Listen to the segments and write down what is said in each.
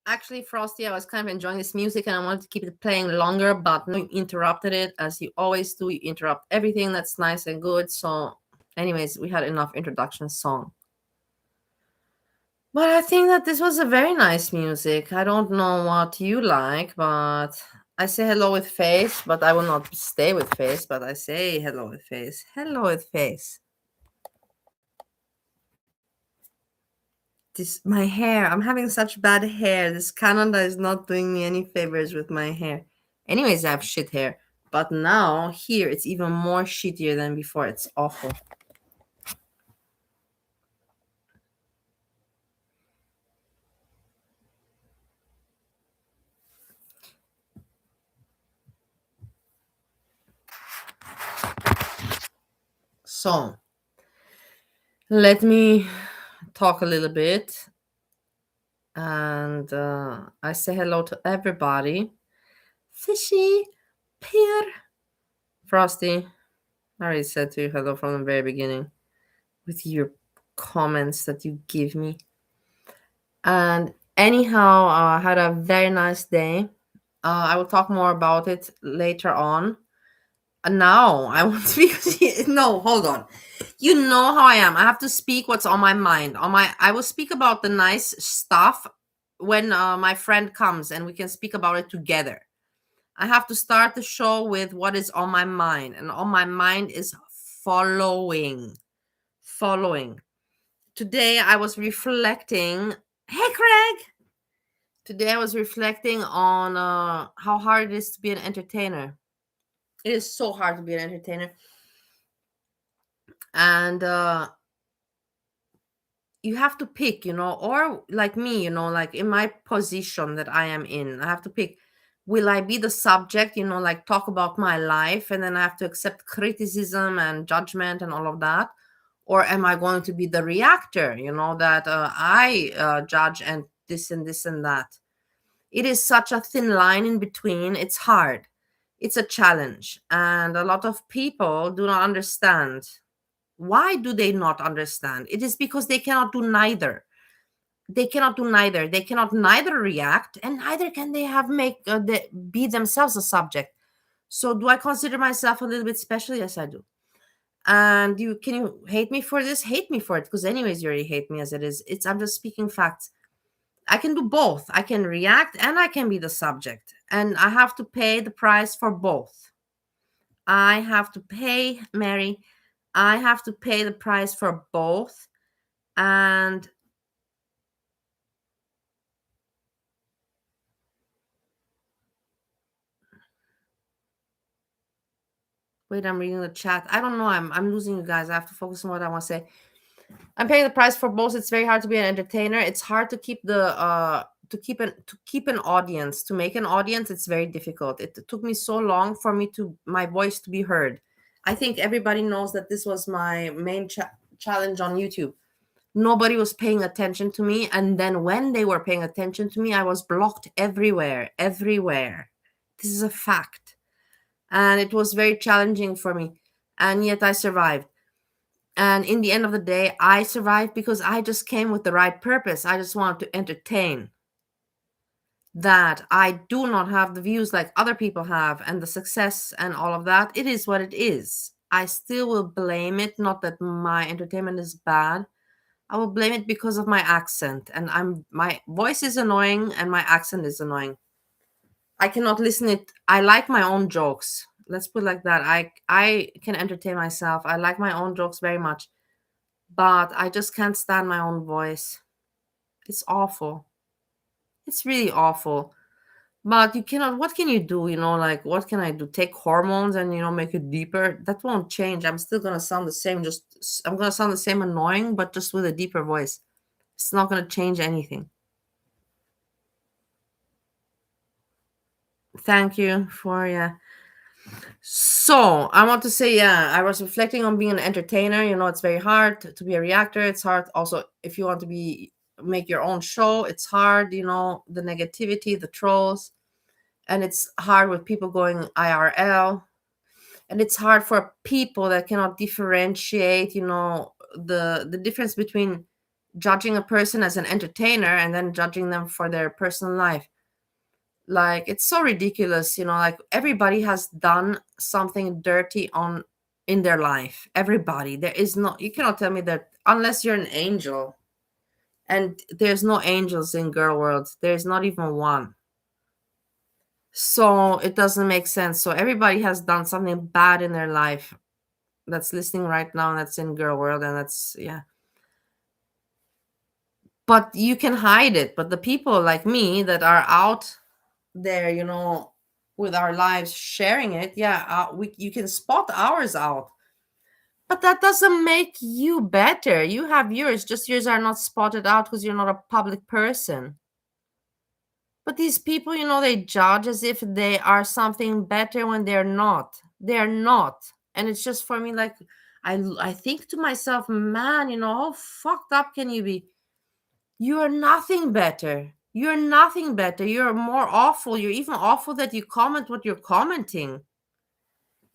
Actually, Frosty, I was kind of enjoying this music and I wanted to keep it playing longer, but no, you interrupted it as you always do. You interrupt everything that's nice and good. So, anyways, we had enough introduction song. But I think that this was a very nice music. I don't know what you like, but I say hello with face, but I will not stay with face, but I say hello with face. Hello with face. My hair. I'm having such bad hair. This Canada is not doing me any favors with my hair. Anyways, I have shit hair. But now here it's even more shittier than before. It's awful. So let me talk a little bit. And I say hello to everybody. Fishy, Peer, Frosty. I already said to you hello from the very beginning with your comments that you give me. And anyhow, I had a very nice day. I will talk more about it later on. Now I want to speak. No, hold on. You know how I am. I have to speak what's on my mind. I will speak about the nice stuff when my friend comes and we can speak about it together. I have to start the show with what is on my mind, and on my mind is following. Today I was reflecting. Hey, Craig. Today I was reflecting on how hard it is to be an entertainer. It is so hard to be an entertainer. And you have to pick, or like me, like in my position that I am in, I have to pick. Will I be the subject, like talk about my life and then I have to accept criticism and judgment and all of that? Or am I going to be the reactor, that I judge and this and this and that? It is such a thin line in between. It's hard. It's a challenge. And a lot of people do not understand. Why do they not understand? It is because they cannot do neither. They cannot do neither. They cannot neither react and neither can they be themselves a subject. So do I consider myself a little bit special? Yes, I do. And can you hate me for this? Hate me for it, because anyways you already hate me as it is. I'm just speaking facts. I can do both. I can react and I can be the subject. And I have to pay the price for both. I have to pay, Mary, I have to pay the price for both. And wait, I'm reading the chat. I don't know. I'm losing you guys. I have to focus on what I want to say. I'm paying the price for both. It's very hard to be an entertainer. It's hard to keep the to keep an audience, to make an audience. It's very difficult. It took me so long for me to my voice to be heard. I think everybody knows that this was my main challenge on YouTube. Nobody was paying attention to me, and then when they were paying attention to me, I was blocked everywhere, everywhere. This is a fact. And it was very challenging for me, and yet I survived. And in the end of the day, I survived because I just came with the right purpose. I just wanted to entertain. That I do not have the views like other people have and the success and all of that. It is what it is. I still will blame it, not that my entertainment is bad. I will blame it because of my accent. And my voice is annoying and my accent is annoying. I cannot listen it. I like my own jokes. Let's put it like that. I can entertain myself. I like my own jokes very much. But I just can't stand my own voice. It's awful. It's really awful. But you cannot, what can you do? Like, what can I do? Take hormones and, make it deeper? That won't change. I'm still going to sound the same. I'm going to sound the same annoying, but just with a deeper voice. It's not going to change anything. Thank you for, yeah. So I want to say, yeah, I was reflecting on being an entertainer. It's very hard to be a reactor. It's hard also if you want to make your own show. It's hard, the negativity, the trolls, and it's hard with people going IRL, and it's hard for people that cannot differentiate, the difference between judging a person as an entertainer and then judging them for their personal life. Like, it's so ridiculous, like everybody has done something dirty in their life. Everybody. You cannot tell me that unless you're an angel. And there's no angels in girl world. There's not even one. So it doesn't make sense. So everybody has done something bad in their life that's listening right now, and that's in girl world, and that's, yeah. But you can hide it. But the people like me that are out there, with our lives sharing it, yeah, you can spot ours out. But that doesn't make you better. You have yours, just yours are not spotted out because you're not a public person. But these people, they judge as if they are something better when they're not. They're not. And it's just for me, like, I think to myself, man, how fucked up can you be? You are nothing better. You're nothing better. You're more awful. You're even awful that you comment what you're commenting.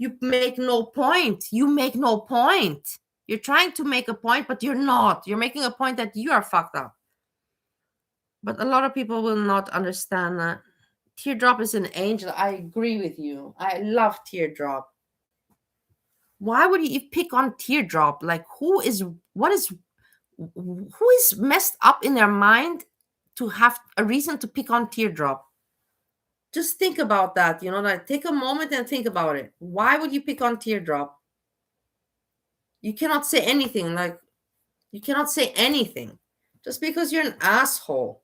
You make no point. You make no point. You're trying to make a point, but you're not. You're making a point that you are fucked up. But a lot of people will not understand that. Teardrop is an angel. I agree with you. I love Teardrop. Why would you pick on Teardrop? Like, who is messed up in their mind to have a reason to pick on Teardrop? Just think about that, like, take a moment and think about it. Why would you pick on Teardrop? You cannot say anything. Like, you cannot say anything just because you're an asshole.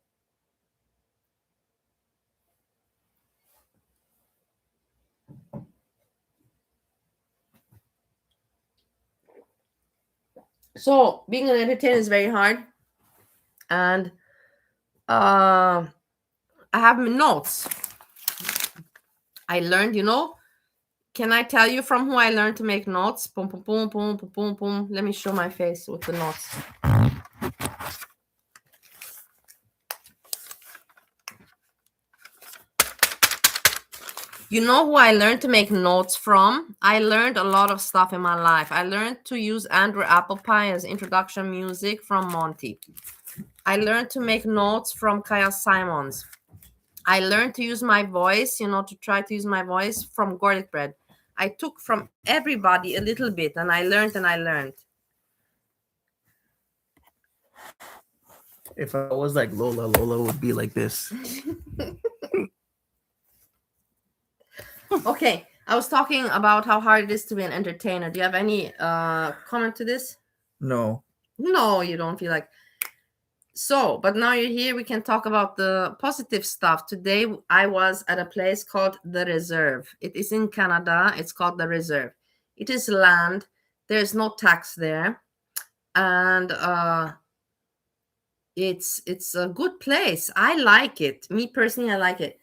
So being an entertainer is very hard. And I have notes. I learned, can I tell you from who I learned to make notes? Boom, boom, boom, boom, boom, boom, boom. Let me show my face with the notes. You know who I learned to make notes from? I learned a lot of stuff in my life. I learned to use Andrew Applepie as introduction music from Monty. I learned to make notes from Kaya Simons. I learned to use my voice, to try to use my voice from Garlic Bread. I took from everybody a little bit, and I learned and I learned. If I was like Lola, Lola would be like this. Okay, I was talking about how hard it is to be an entertainer. Do you have any comment to this? No. No, you don't feel like. So, but now you're here, we can talk about the positive stuff. Today I was at a place called The Reserve. It is in Canada. It's called The Reserve. It is land. There's no tax there. And it's a good place. I like it. Me personally, I like it.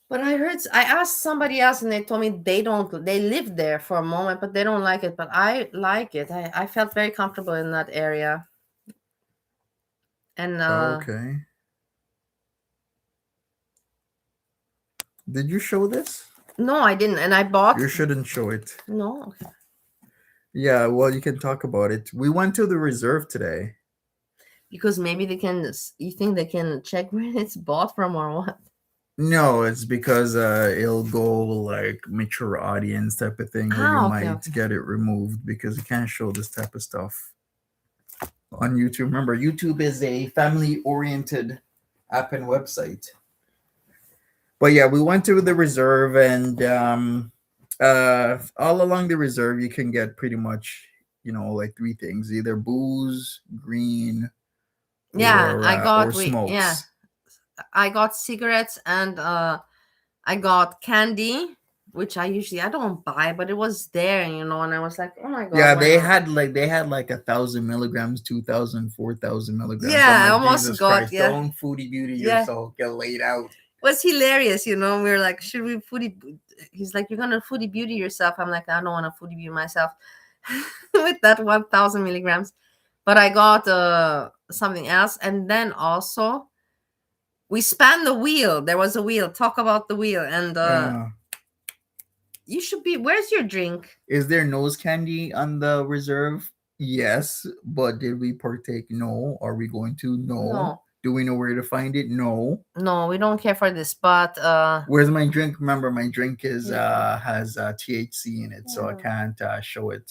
But I asked somebody else and they told me they live there for a moment, but they don't like it. But I like it. I felt very comfortable in that area. And Okay. Did you show this? no, I didn't. And I bought. You shouldn't show it. No, okay. Yeah, well, you can talk about it. We went to the reserve today. Because maybe they can. You think they can check where it's bought from or what? No, it's because it'll go like mature audience type of thing, or you Ah, okay, might okay. get it removed because you can't show this type of stuff on YouTube. Remember, YouTube is a family-oriented app and website. But yeah, we went to the reserve, and all along the reserve, you can get pretty much, like three things: either booze, green, Yeah, I or got yeah, smokes. I got cigarettes and I got candy, which I don't buy, but it was there, and I was like, oh my god, Yeah, why not? they had like 1,000 milligrams, 2,000, 4,000 milligrams. I'm Yeah, I like, almost Jesus got, Christ, yeah, don't foodie beauty yeah. yourself, get laid out. It was hilarious, We were like, should we foodie? He's like, you're gonna foodie beauty yourself. I'm like, I don't want to foodie beauty myself with that 1,000 milligrams. But I got something else, and then also we spanned the wheel. There was a wheel. Talk about the wheel, and Uh, you should be. Where's your drink? is there nose candy on the reserve? Yes, but did we partake? No. Are we going to? No. No, Do we know where to find it? No. no, we don't care for this. But Where's my drink? Remember, my drink is here you go. has THC in it, so I Yeah, can't show it.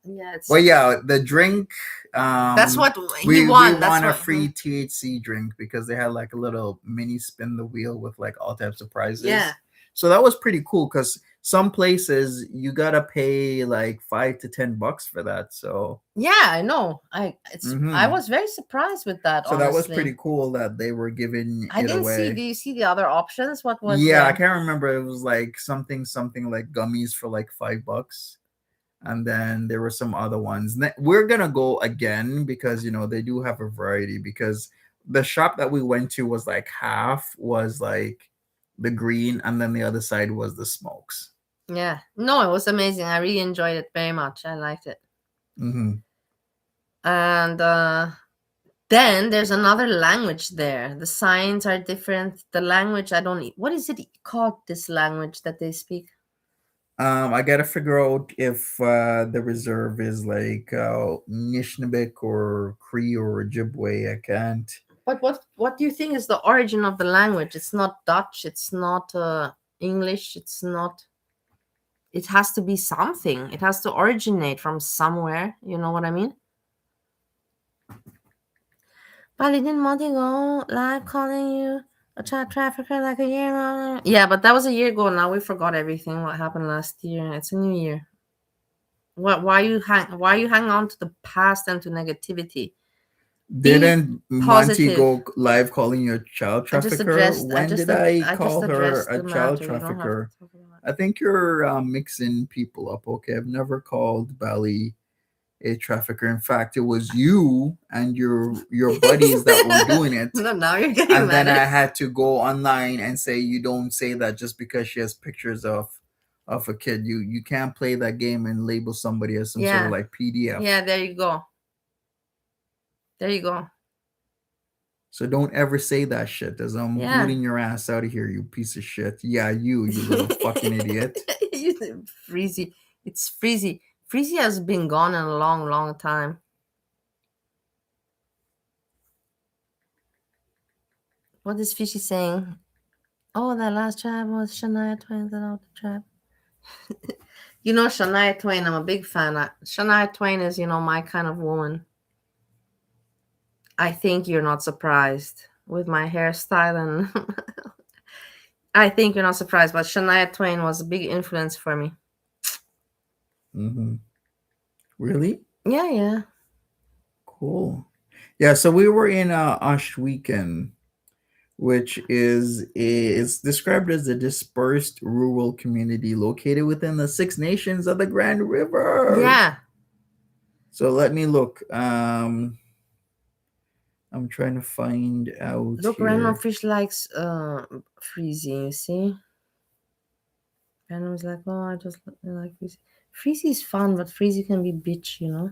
yeah, Well, yeah, the drink. that's what he We won. That's want a what. free THC drink because they had like a little mini spin the wheel with like all types of prizes. Yeah, So that was pretty cool because some places you gotta pay like $5 to $10 for that. So yeah, I know. I mhm. was very surprised with that. So that was pretty Honestly, cool that they were giving I it didn't see. away. Do you see the other options? What was Yeah, I there? can't remember. It was like something like gummies for like $5. And then there were some other ones. We're gonna go again because they do have a variety. Because the shop that we went to was like half was like the green, and then the other side was the smokes. Yeah, no, it was amazing. I really enjoyed it very much. I liked it. Mm-hmm. And then there's another language there. The signs are different. The language, I don't. What is it called? This language that they speak? I gotta figure out if the reserve is like Nishnabik or Cree or Ojibwe. I can't. But what do you think is the origin of the language? It's not Dutch. It's not English. It's not. It has to be something. It has to originate from somewhere. You know what I mean? But I didn't want to go live calling you a child trafficker like a year ago. Yeah, but that was a year ago. Now we forgot everything. What happened last year? It's a new year. What? Why you hang on to the past and to negativity? Be Didn't Monty positive. go live calling you a child trafficker? When did I I just call her addressed a the child matter. You don't have to trafficker? talk about I think you're mixing people up. Okay, I've never called Bally a trafficker. In fact, it was you and your buddies that were it. doing it. No, now you're getting And then mad. I had to go online and say you don't say that just because she has pictures of a kid. You can't play that game and label somebody as some sort of Yeah, like PDF. yeah. There you go. There you go. So don't ever say that shit as I'm Yeah. booting your ass out of here, you piece of shit. Yeah, you little fucking idiot. Freezy. It's Freezy. Freezy has been gone in a long, long time. What is Fishy saying? Oh, that last trap was Shania Twain that out the trap. Shania Twain, I'm a big fan. Shania Twain is, my kind of woman. I think you're not surprised with my hairstyle, and I think you're not surprised, but Shania Twain was a big influence for me. Mm-hmm. Really? Yeah, yeah. Cool. Yeah, so we were in Ashweekend, which is described as a dispersed rural community located within the Six Nations of the Grand River. Yeah. So let me look. I'm trying to find out Look, Random here. Fish likes Freezy, you see? Random's like, oh, I just like Freezy. Freezy is fun, but Freezy can be bitch, you know?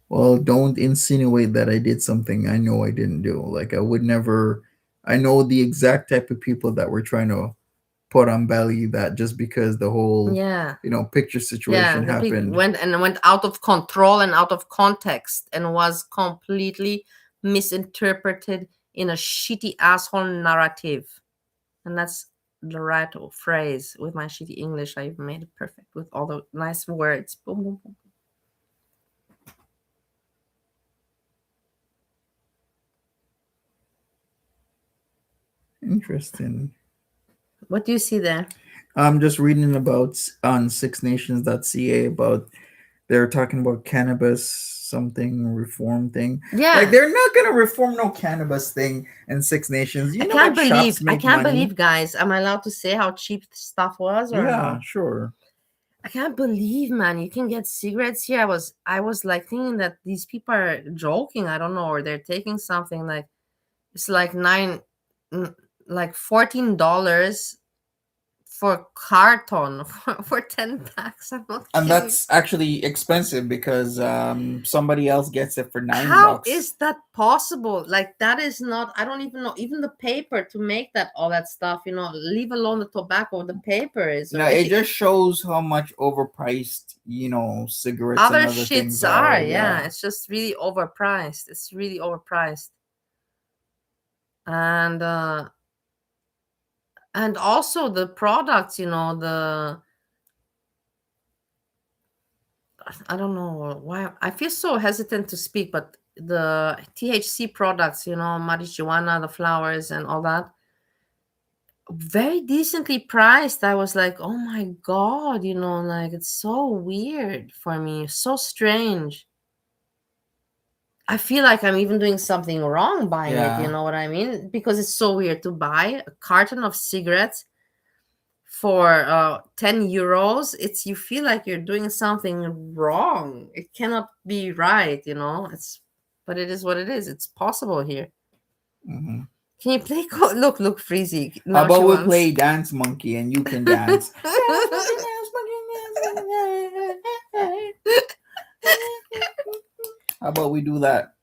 Well, don't insinuate that I did something I know I didn't do. Like I would never. I know the exact type of people that were trying to put on belly that just because the whole Yeah. picture Yeah, situation the big happened. went out of control and out of context and was completely misinterpreted in a shitty asshole narrative. And that's the right phrase. With my shitty English, I've made it perfect with all the nice words. Boom, boom, boom. Interesting. What do you see there? I'm just reading about on sixnations.ca about they're talking about cannabis something reform thing. Like Yeah. they're not gonna reform no cannabis thing in Six Nations. You know that shops I make can't money. believe, guys. Am I allowed to say how cheap stuff was or Yeah, no? sure. I can't believe, man, you can get cigarettes here. I was like thinking that these people are joking. I don't know, or they're taking something like it's like mm, like $14 for carton for 10 packs. I'm not And kidding. that's actually expensive because somebody else gets it for nine How bucks. is that possible? Like that is not. I don't even know. Even the paper to make that all that stuff. Leave alone the tobacco. The paper is It already. just shows how much overpriced cigarettes and Other other shits things are. are. Yeah, Yeah. it's just really overpriced. It's really overpriced. And also the products. I don't know why I feel so hesitant to speak, but the THC products, marijuana, the flowers, and all that, very decently priced. I was like, oh my God, like it's so weird for me, so strange. I feel like I'm even doing something wrong buying it, you Yeah. know what I mean? Because it's so weird to buy a carton of cigarettes for 10 euros. You feel like you're doing something wrong. It cannot be right, but it is what it is. It's possible here. Hmm. Can you play look Freezy, How now she about we wants. play Dance Monkey and you can dance? Dance Monkey, Dance Monkey, Dance Monkey. How about we do that?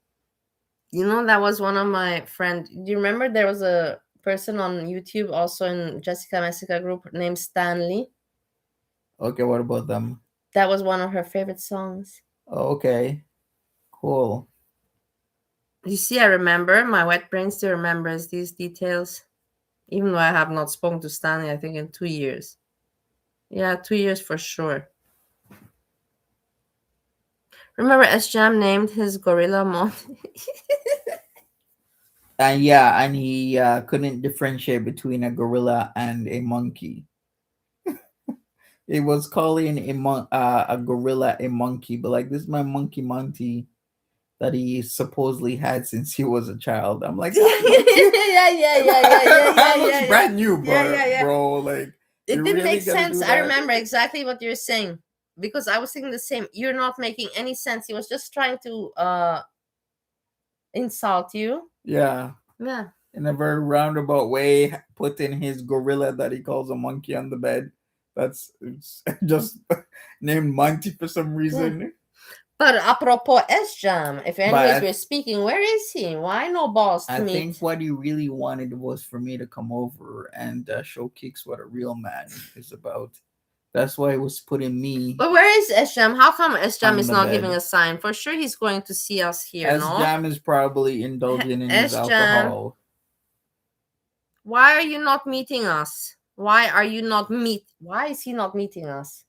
That was one of my friend. Do you remember there was a person on YouTube also in Jessica Messica group named Stanley? Okay, what about them? That was one of her favorite songs. Okay, cool. You see, I remember. My wet brain still remembers these details, even though I have not spoken to Stanley, I think, in 2 years. Yeah, 2 years for sure. Remember S Jam named his gorilla Monty? And yeah, and he couldn't differentiate between a gorilla and a monkey. It was calling a gorilla a monkey, but like this is my monkey Monty that he supposedly had since he was a child. I'm like, that look, Yeah, yeah, yeah, yeah, yeah, yeah, that looks yeah, yeah. brand new, Yeah, yeah, but yeah. bro, like It you didn't really make gotta sense. do I that? remember exactly what you're saying because I was thinking the same. You're not making any sense. He was just trying to insult you. Yeah, Yeah. in a very roundabout way, putting his gorilla that he calls a monkey on the bed. That's just named Monty for some Yeah. reason. But apropos S Jam, if anyways But we're speaking, where is he? Why no balls I to think meet? what he really wanted was for me to come over and show Kicks what a real man is about. That's why he was putting me But where is S Jam? How come S Jam on is the not giving bed. a sign? For sure he's going to see us here, As no? Jam is probably indulging in his S Jam, alcohol. why are you not meeting us? Why is he not meeting us?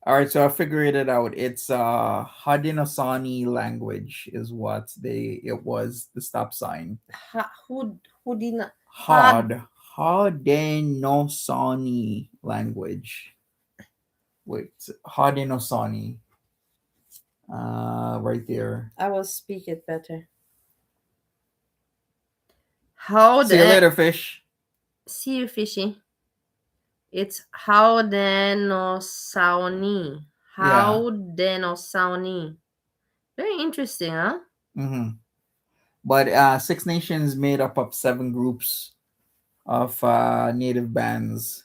All right, so I figured it out. It's Haudenosaunee language is what it was the stop sign. Who did not had Haudenosaunee language. Wait, Haudenosaunee. Right there. I will speak it better. How See you the later, fish. see you fishy. It's Haudenosaunee. Yeah. Haudenosaunee. Very interesting, huh? Mm-hmm. But Six Nations made up of 7 groups of native bands.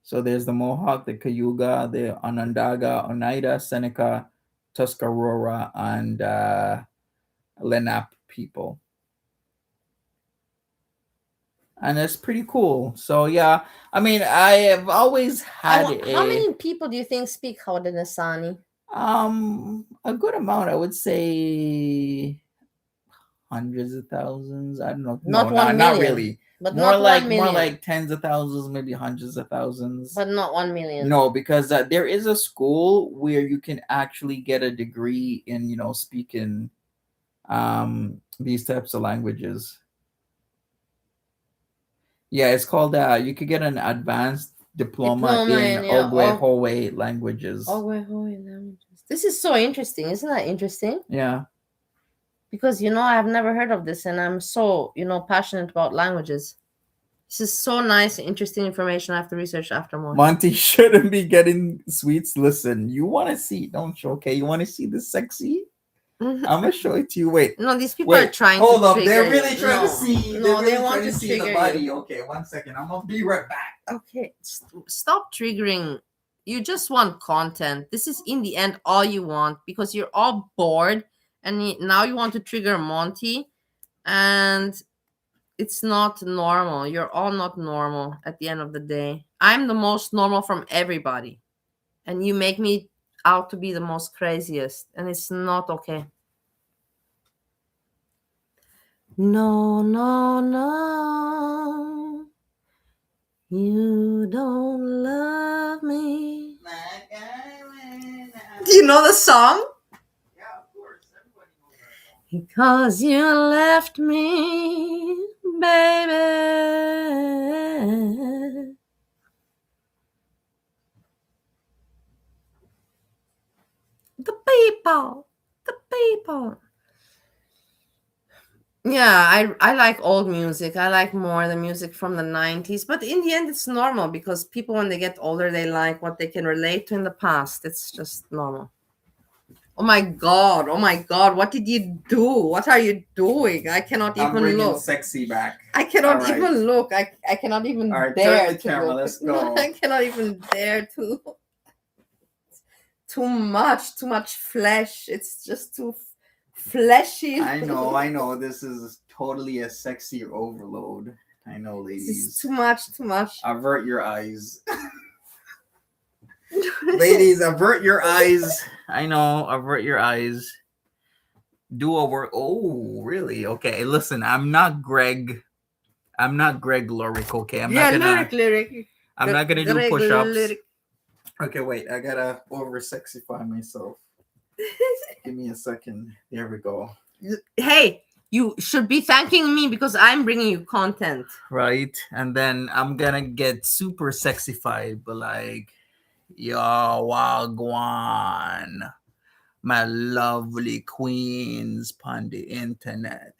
So there's the Mohawk, the Cayuga, the Onondaga, Oneida, Seneca, Tuscarora, and Lenape people. And it's pretty cool. So yeah, I mean, I have always I had want. How a many people do you think speak Haudenosaunee? a good amount. I would say hundreds of thousands. I don't know. No, Not 1 not million, really. but not 1 million, Tens of thousands, maybe hundreds of thousands. but not 1 million. No, because there is a school where you can actually get a degree in speaking these types of languages. Yeah, it's called you could get an advanced diploma Diploma in in yeah, Ogwe languages. languages. This is so interesting, isn't that interesting? Yeah. Because I've never heard of this, and I'm so passionate about languages. This is so nice, interesting information. I have to research after more. Monty shouldn't be getting sweets. Listen, you want to see, don't you? Okay, you want to see the sexy? I'm gonna show it to you. Wait. No, these people are trying hold to up. trigger They're really you. trying to No, see. no, They're really they want trying to see the trigger body. you. Okay, 1 second. I'm gonna be right back. Okay, stop triggering. You just want content. This is in the end all you want because you're all bored, and now you want to trigger Monty, and it's not normal. You're all not normal at the end of the day. I'm the most normal from everybody, and you make me out to be the most craziest, and it's not okay. No, no, no. You don't love me. Do you know the song? Yeah, of course. Everybody knows that song. Because you left me, baby. The people. The people. Yeah, I like old music. I like more the music from the 90s. But in the end, it's normal because people, when they get older, they like what they can relate to in the past. It's just normal. Oh my God. Oh my God. What did you do? What are you doing? I cannot I'm even bringing look. sexy back. I cannot All right. even look. I cannot even All right, dare turn the to camera. look. Let's go. I cannot even dare to look. Too much flesh. It's just too fleshy. I know. This is totally a sexy overload. I know, This is ladies. too much. Avert your eyes. Ladies, avert your eyes. I know, avert your eyes. Do a work. Oh, really? Okay, listen, I'm not Greg Lorick, okay? I'm not gonna lyric. I'm not gonna do Greg push-ups. lyric. Okay, wait, I gotta over sexify myself. Give me a second. There we go. Hey, you should be thanking me because I'm bringing you content. Right? And then I'm gonna get super sexified, but like, yo, wagwan, my lovely queens on the internet.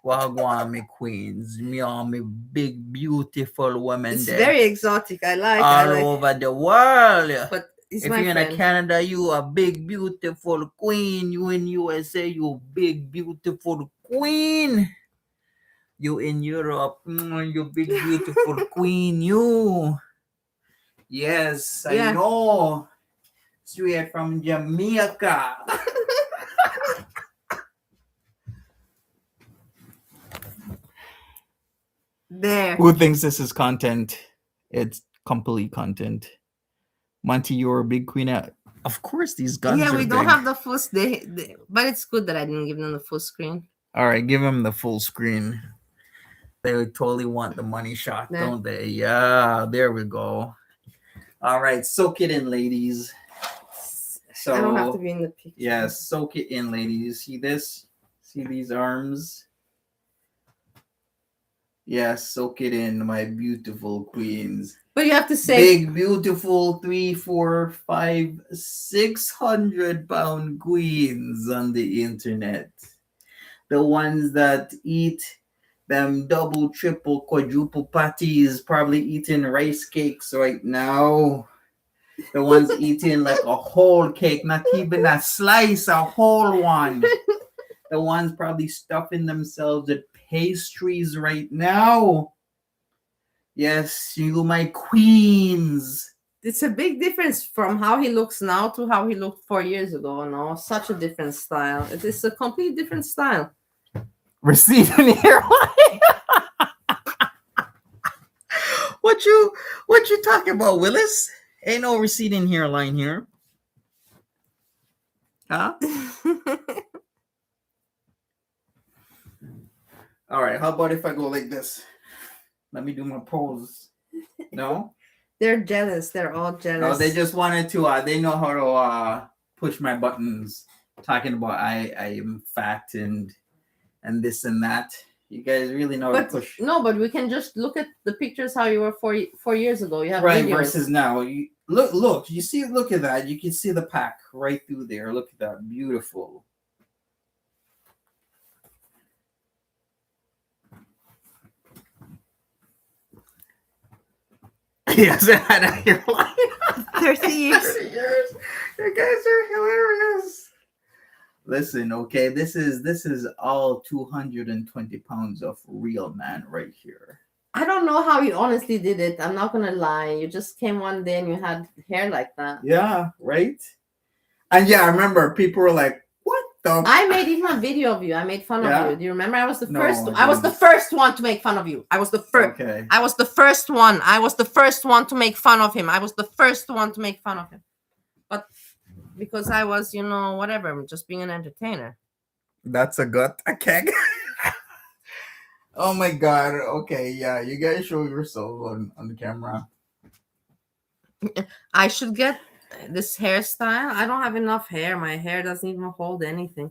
Wagwan, me queens, me all me big beautiful women. It's there very exotic. I like all over the world. But if you're in Canada, you a big beautiful queen. You in USA, you big beautiful queen. You in Europe, you big beautiful queen. You. Yes, I know. Straight from Jamaica. There. Who thinks this is content? It's complete content. Monty, you're a big queen. Of course, these guns. Yeah, are we don't big. have the full. But it's good that I didn't give them the full screen. All right, give them the full screen. They totally want the money shot, don't they? Yeah, there we go. All right, soak it in, ladies. I don't have to So be in the picture. yeah, soak it in, ladies. You see this? See these arms? Yeah, soak it in, my beautiful queens. But you have to say Big, beautiful 3, 4, 5, 600 pound queens on the internet. The ones that eat them double, triple, quadruple patties, probably eating rice cakes right now. The ones eating like a whole cake, not even a slice, a whole one. The ones probably stuffing themselves with pastries right now. Yes, you, my queens. it's a big difference from how he looks now to how he looked 4 years ago. No, such a different style. It is a completely different style. Receding hairline. What you talking about, Willis? Ain't no receding hairline here. Huh? All right, how about if I go like this? Let me do my pose. No? They're jealous. They're all jealous. No, they just wanted to they know how to push my buttons, talking about I am fat and this and that. You guys really know how to But push. no, but we can just look at the pictures how you were 4 years ago. You have Right, videos. versus now. You look, you see, look at that. You can see the pack right through there. Look at that. Beautiful. Yes, I had a hairline. 30 years. 30 years. You guys are hilarious. Listen, okay, this is all 220 pounds of real man right here. I don't know how you honestly did it. I'm not gonna lie. You just came one day and you had hair like that. Yeah, right. And yeah, I remember people were like, "What the?" I made even a video of you. I made fun Yeah? of you. Do you remember? I was the No, first. I I was the didn't. first one to make fun of you. I was the first. Okay. I was the first one. I was the first one to make fun of him. I was the first one to make fun of him. But because I was, whatever, just being an entertainer. That's a gut, a keg. Oh my god. Okay, yeah, you guys show yourself on the camera. I should get this hairstyle. I don't have enough hair. My hair doesn't even hold anything.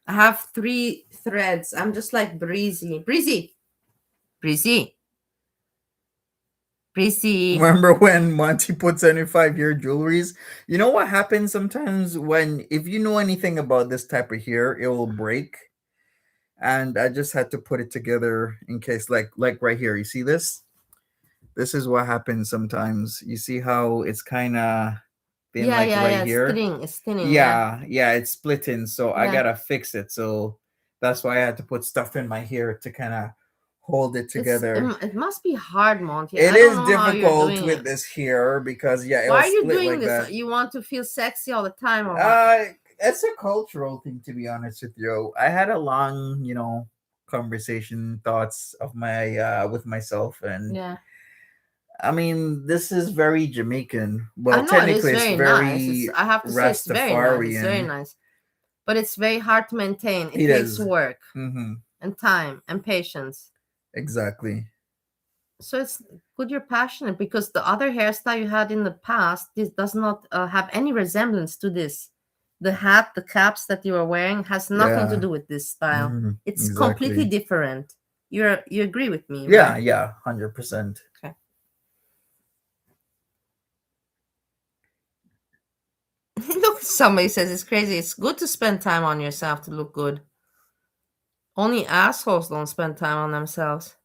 I have 3 threads. I'm just like breezy. Breezy. Breezy. Breezy. Remember when Monty put 75-year jewelries? You know what happens sometimes when, if you know anything about this type of hair, it will break. And I just had to put it together in case, like right here. You see this? This is what happens sometimes. You see how it's kind of thin, Yeah, like yeah, right yeah. here? It's thinning. Yeah. Yeah, it's splitting. So I Yeah. gotta fix it. So that's why I had to put stuff in my hair to kind of hold it together. It must be hard, Monty. It I don't is know how you're difficult doing with it. this hair because yeah, Why it'll are you split doing like this? that. You want to feel sexy all the time, or what? It's a cultural thing, to be honest with you. I had a long, conversation thoughts of my with myself, and Yeah. I mean, this is very Jamaican. I Well, know it is technically, it's very nice. very I have to say it's very nice. It's very Rastafarian. nice. But it's very hard to maintain. It It takes is. work Mm-hmm. and time and patience. Exactly. So it's good you're passionate, because the other hairstyle you had in the past, this does not have any resemblance to this. The hat, the caps that you are wearing has nothing to Yeah. do with this style. Mhm, It's completely exactly. different. You agree with me, Yeah, right? yeah, 100%. Okay. Look, somebody says it's crazy. It's good to spend time on yourself to look good. Only assholes don't spend time on themselves.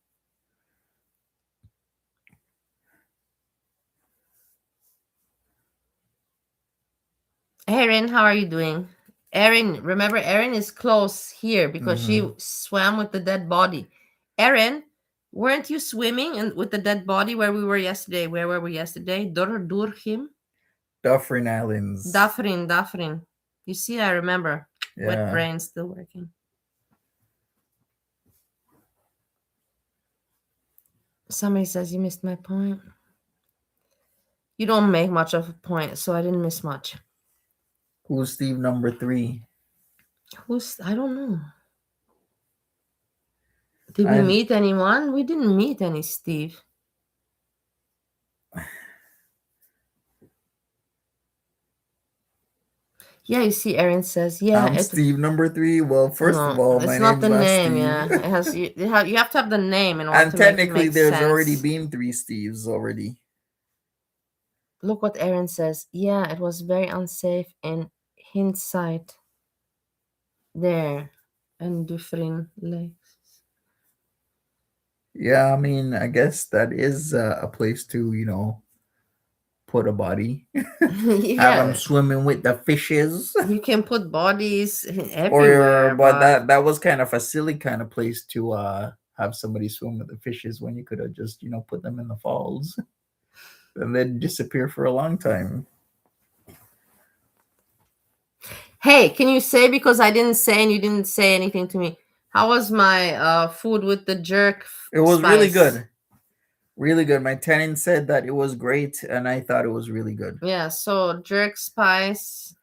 Erin, how are you doing? Erin, remember, Erin is close here because she Mhm. swam with the dead body. Erin, weren't you swimming with the dead body where we were yesterday? Where were we yesterday? Durhim? Dufferin Islands. Dafrin. You see, I remember. Wet Yeah. brain still working. Somebody says you missed my point. You don't make much of a point, so I didn't miss much. Who's Steve number 3? I don't know. Did we meet anyone? We didn't meet any Steve. Yeah, you see, Erin says, yeah, I'm Steve number three. Well, first of no, all, my it's not name's the not name. Steve. Yeah, it has you have to have the name in order And to make it technically, make there's already sense. been three Steves already. Look what Erin says. Yeah, it was very unsafe in hindsight. There, and different legs. Yeah, I mean, I guess that is a place to, put a body. Have them Yeah, swimming with the fishes. you can put bodies Or, everywhere, but but that was kind of a silly kind of place to have somebody swim with the fishes when you could have just, put them in the falls and then disappear for a long time. hey, can you say, because I didn't say and you didn't say anything to me? How was my food with the jerk It was really spice? good. Really good. My tenant said that it was great, and I thought it was really good. Yeah, so jerk spice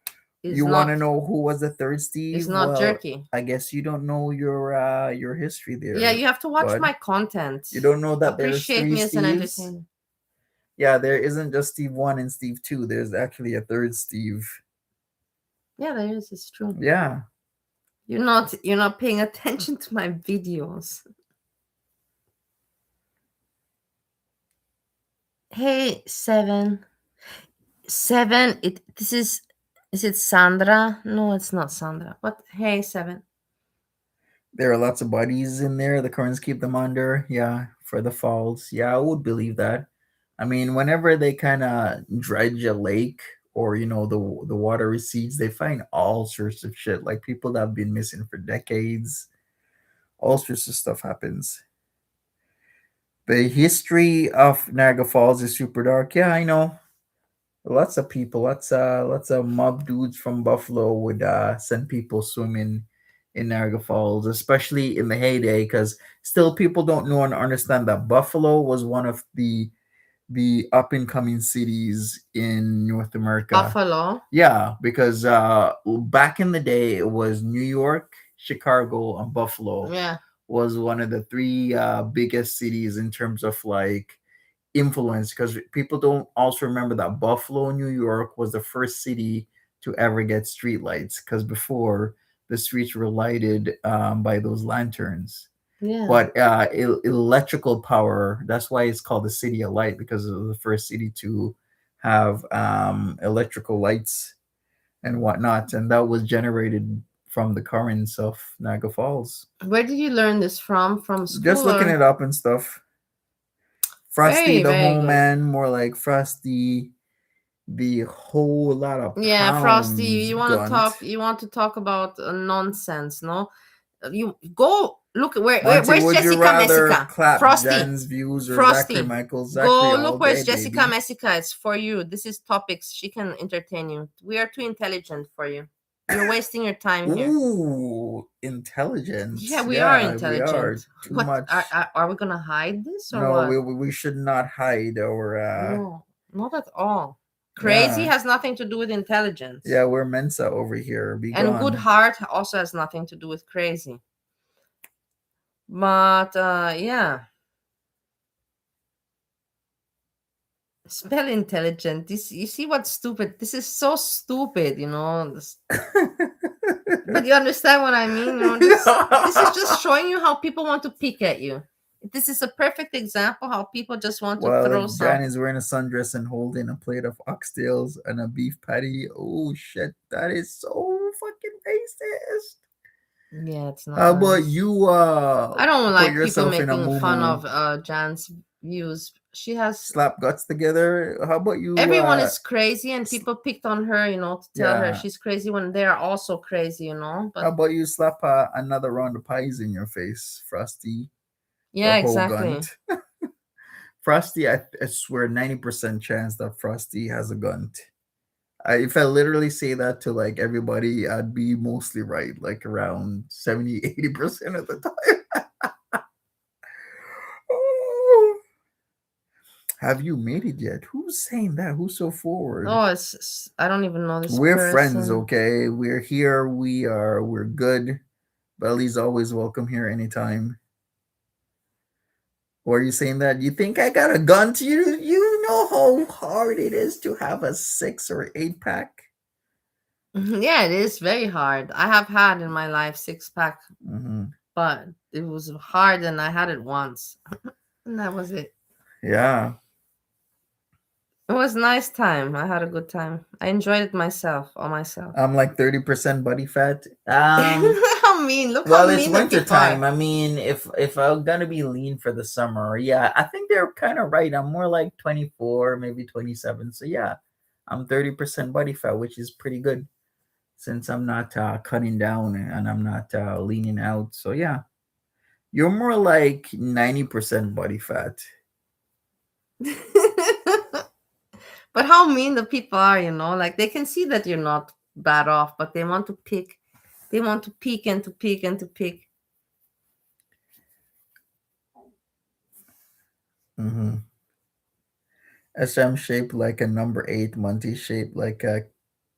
is You want to not know who was the third is Steve? not Well, jerky. I guess you don't know your history Yeah, there, you have to watch bud. my content. You don't know that there's Appreciate three me as an Steves? entertainer. Yeah, there isn't just Steve 1 and Steve 2. There's actually a third Steve. Yeah, there is. It's true. Yeah. You're not paying attention to my videos. Hey, seven. Is it Sandra? No, it's not Sandra. But hey, seven. There are lots of bodies in there. The currents keep them under. Yeah, for the falls. Yeah, I would believe that. I mean, whenever they kind of dredge a lake or the water recedes, they find all sorts of shit. Like people that have been missing for decades. All sorts of stuff happens. The history of Niagara Falls is super dark. Yeah, I know. Lots of people, lots of mob dudes from Buffalo would send people swimming in Niagara Falls, especially in the heyday, because still people don't know and understand that Buffalo was one of the up and coming cities in North America. Buffalo. Yeah, because back in the day it was New York, Chicago, and Buffalo Yeah. was one of the three biggest cities in terms of like influence, because people don't also remember that Buffalo, New York was the first city to ever get streetlights, because before the streets were lighted by those lanterns. Yeah. But electrical power, that's why it's called the City of Light, because it was the first city to have electrical lights and whatnot. And that was generated from the currents of Niagara Falls. Where did you learn this from? From Just school looking or? it up and stuff. Frosty Very, the very Whole good. Man, more like Frosty the whole lot of Yeah, Frosty, pounds you want to gunt. talk? You want to talk about nonsense? No, you go look. Monty, Where's would you Jessica rather Messica? clap Frosty, Jen's views or Zachary Frosty, Michaels? Zachary go all look. day, Where's Jessica baby. Messica? It's for you. This is topics. She can entertain you. We are too intelligent for you. You're wasting your time here. Ooh, intelligent. Yeah, we are Yeah, we are intelligent. too What much. are we gonna hide this or No, what? we should not hide our No, not at all. Crazy yeah. has nothing to do with intelligence. Yeah, we're Mensa over here. Be And good gone. heart also has nothing to do with crazy. But yeah, spell intelligent. This, you see what's stupid? This is so stupid, but you understand what I mean? This is just showing you how people want to pick at you. This is a perfect example how people just want to Well, throw if Jan some. is wearing a sundress and holding a plate of oxtails and a beef patty, oh shit, that is so fucking racist. Yeah, it's not How about nice. you I don't put like people yourself in a making fun moo of Jan's views. She has slap guts together? How about you everyone is crazy and s- people picked on her, to tell her yeah, she's crazy when they're also crazy, how but about you slap another round of pies in your face, Frosty the yeah, whole exactly. gunt? Frosty, I swear 90% chance that Frosty has a gunt. If I literally say that to like everybody, I'd be mostly right, like around 70-80% of the time. Oh, have you made it yet? Who's saying that? Who's so forward? Oh, I don't even know this We're friends, person. okay? We're here. We're good. Belly's always welcome here anytime. Or are you saying that you think I got a gun to you? You know how hard it is to have a 6 or 8 pack? Yeah, it is very hard. I have had in my life six pack, Hmm. but it was hard and I had it once. And that was it. Yeah, It was a nice time. I had a good time. I enjoyed it myself, all myself. I'm like 30% body fat. How mean. Look how Well, it's mean the winter people are. time. I mean, if I'm gonna be lean for the summer, yeah, I think they're kind of right. I'm more like 24, maybe 27. So yeah, I'm 30% body fat, which is pretty good since I'm not cutting down and I'm not leaning out. So yeah, you're more like 90% body fat. But how mean the people are, like they can see that you're not bad off, but they want to pick. They want to peek and to peek and to peek. Mm-hmm. SM shaped like a number eight, Monty shaped like a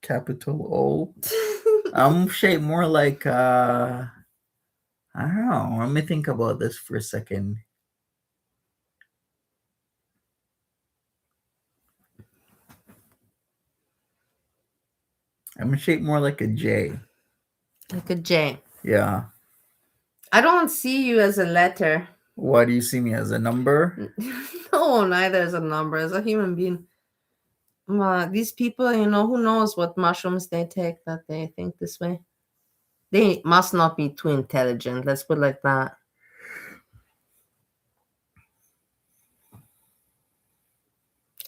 capital O. I'm shaped more like I don't know. Let me think about this for a second. I'm shaped more like a J. Like a J. Yeah. I don't see you as a letter. Why do you see me as a number? No, neither as a number, as a human being. These people, who knows what mushrooms they take that they think this way. They must not be too intelligent. Let's put it like that.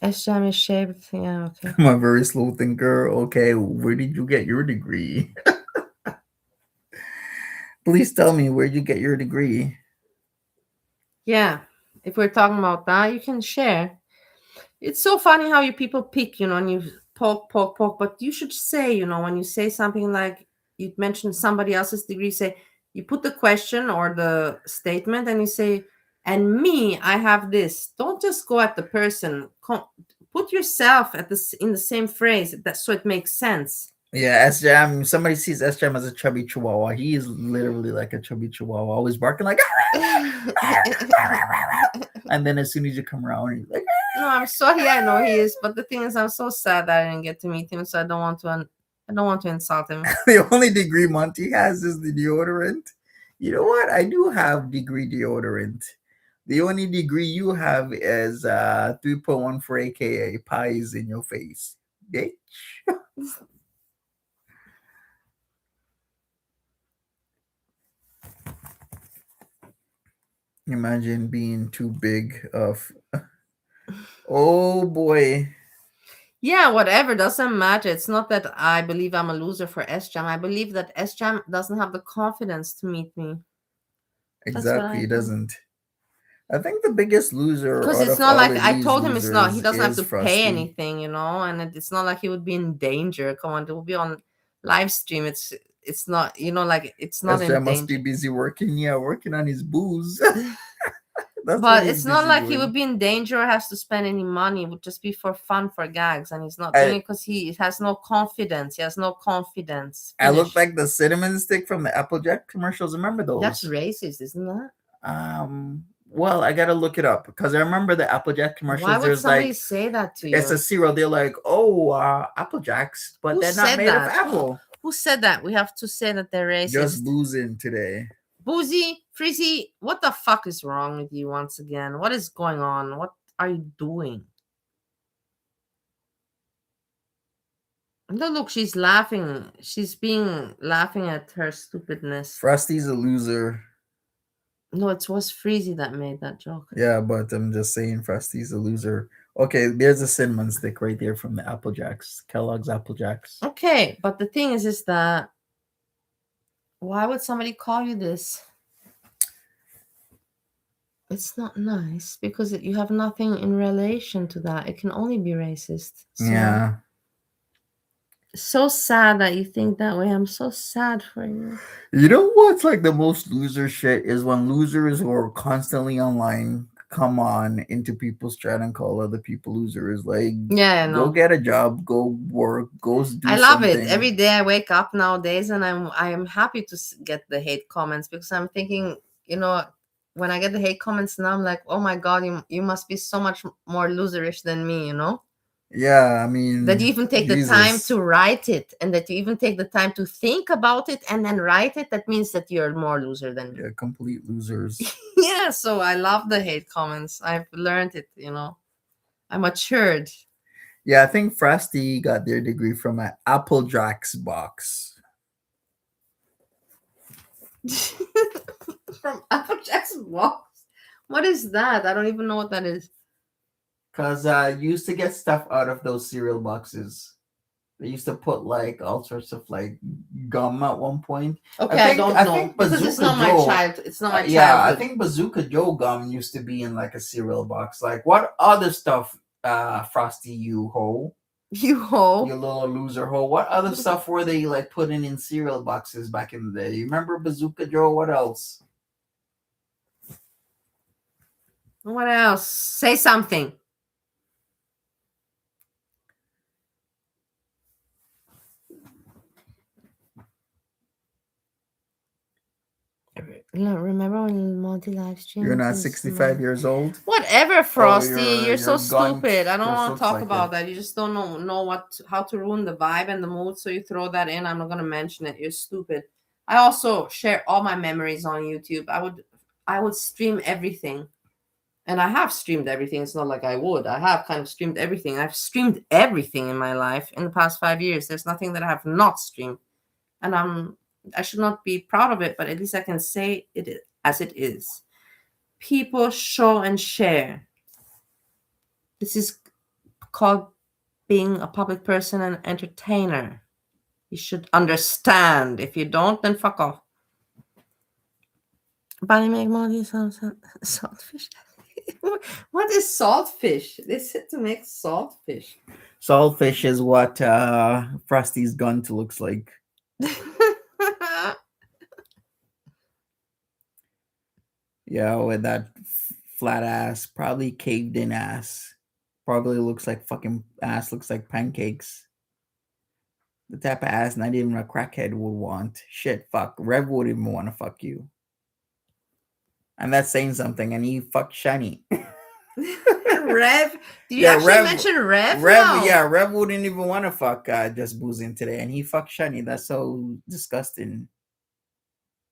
Ashram is shaped. Yeah, okay. I'm a very slow thinker. Okay, where did you get your degree? Please tell me where you get your degree. Yeah. If we're talking about that, you can share. It's so funny how you people pick, and you poke, but you should say, when you say something like you mentioned somebody else's degree, say you put the question or the statement and you say, and me, I have this. Don't just go at the person. Put yourself in the same phrase so it makes sense. Yeah, S Jam. Somebody sees S Jam as a chubby chihuahua. He is literally like a chubby chihuahua, always barking like. And then as soon as you come around, he's like. No, I'm sorry. I know he is, but the thing is, I'm so sad that I didn't get to meet him, so I don't want to. I don't want to insult him. The only degree Monty has is the deodorant. You know what? I do have degree deodorant. The only degree you have is 3.14 aka pies in your face. Bitch. Imagine being too big of oh boy. Yeah, whatever, doesn't matter. It's not that I believe I'm a loser for SJAM. I believe that SJAM doesn't have the confidence to meet me. That's what Exactly, I he think. doesn't. I think the biggest loser Because out it's of not all like of I these told him it's not. He losers doesn't have is to pay Frosty. anything, and it's not like he would be in danger. Come on, it will be on live stream. It's not, like it's not in SJ must be danger. busy working, yeah, working on his booze. That's what But he's it's not busy like he would doing. be in danger or has to spend any money. It would just be for fun, for gags. And he's not doing I it because he has no confidence. He has no confidence. I look Finish. like the cinnamon stick from the Applejack commercials. Remember That's those? racist, isn't that? Well, I gotta look it up because I remember the Applejack Why commercials. would There's somebody like say that to it's a you? cereal. They're like, oh, Apple Jacks, but Who they're not said made of that? apple. Who said that? We have to say that they're Just racist. boozing today. Boozy, Frizzy, what the fuck is wrong with you once again? What is going on? What are you doing? Look, she's laughing. She's being laughing at her stupidness. Frosty's a loser. No, it was Freezy that made that joke. Yeah, but I'm just saying Frosty's a loser. Okay, there's a cinnamon stick right there from the Apple Jacks, Kellogg's Apple Jacks. Okay, but the thing is that why would somebody call you this? It's not nice because you have nothing in relation to that. It can only be racist. So Yeah. so sad that you think that way. I'm so sad for you. You know what's like the most loser shit is when losers who are constantly online come on into people's chat and call other people losers. Like, Yeah, I go know. get a job, go work, go do I love it. something. Every day I wake up nowadays, and I am happy to get the hate comments because I'm thinking, when I get the hate comments now, I'm like, oh my god, you must be so much more loserish than me. Yeah, I That you mean, even take the time Jesus. to write it, and that you even take the time to think about it and then write it, that means that you're more loser than me. Yeah, complete losers. Yeah, so I love the hate comments. I've learned it, I matured. Yeah, I think Frosty got their degree from an Apple Jacks box. From Apple Jackson Box. What is that? I don't even know what that is. Cause you used to get stuff out of those cereal boxes. They used to put like all sorts of like gum at one point. Okay, I don't I know think because it's Bazooka not my Joe. child. It's not my Yeah, I childhood. think Bazooka Joe gum used to be in like a cereal box. Like what other stuff, Frosty, you ho, You you ho. little loser ho. What other stuff were they like putting in cereal boxes back in the day? You remember Bazooka Joe? What else? What else? Say something. Remember when multi live You're streams? not 65 years old. Whatever, Oh, Frosty. You're your so gun stupid. I don't just want to looks talk like it. about that. You just don't know how to ruin the vibe and the mood. So you throw that in. I'm not gonna mention it. You're stupid. I also share all my memories on YouTube. I would stream everything. And I have streamed everything. It's not like I would. I have kind of streamed everything. I've streamed everything in my life in the past 5 years. There's nothing that I have not streamed. And I should not be proud of it, but at least I can say as it is. People show and share. This is called being a public person and entertainer. You should understand. If you don't, then fuck off. Bunny make money, saltfish. What is saltfish? They said to make saltfish. Saltfish is what Frosty's gun looks like. Yeah, with that flat ass, probably caved in ass. Probably looks like fucking ass, looks like pancakes. The type of ass not even a crackhead would want. Shit, fuck. Rev wouldn't even want to fuck you. And that's saying something, and he fucked Shani. Rev? Did you Yeah, actually Rev. mention Rev? Rev, No. yeah, Rev wouldn't even want to fuck just boozing today, and he fucked Shani. That's so disgusting.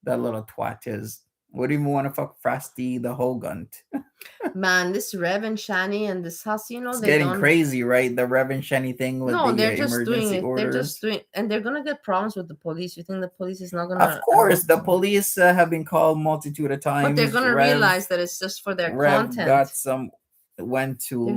That little twat is. Wouldn't even want to fuck Frosty the whole gunt. Man, this Rev and Shani and this house, It's they getting don't. crazy, right? The Rev and Shani thing with No, the they're just doing emergency it. They're orders. just doing, and they're gonna get problems with the police. You think the police is not Of gonna? course, the police have been called multitude of times. But they're gonna Rev, realize that it's just for their Rev content. got some went to They're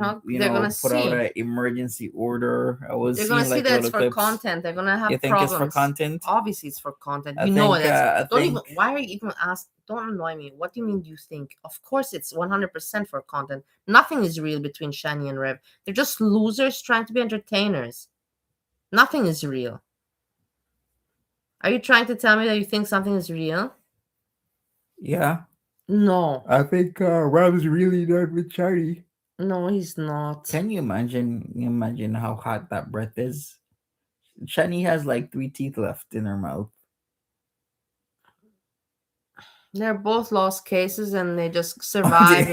gonna put out see. an emergency order. I was They're gonna seeing see like that it's little for clips. content. They're gonna have You think problems. it's for content? Obviously, it's for content. I You know think, that. I Don't think even. Why are you even asked? Don't annoy me. What do you mean? Do you think? Of course, it's 100% for content. Nothing is real between Shani and Rev. They're just losers trying to be entertainers. Nothing is real. Are you trying to tell me that you think something is real? yeah. No. I think Rev's really not with Charlie. No, he's not. Can you imagine how hot that breath is? Shani has like 3 teeth left in her mouth. They're both lost cases and they just survive,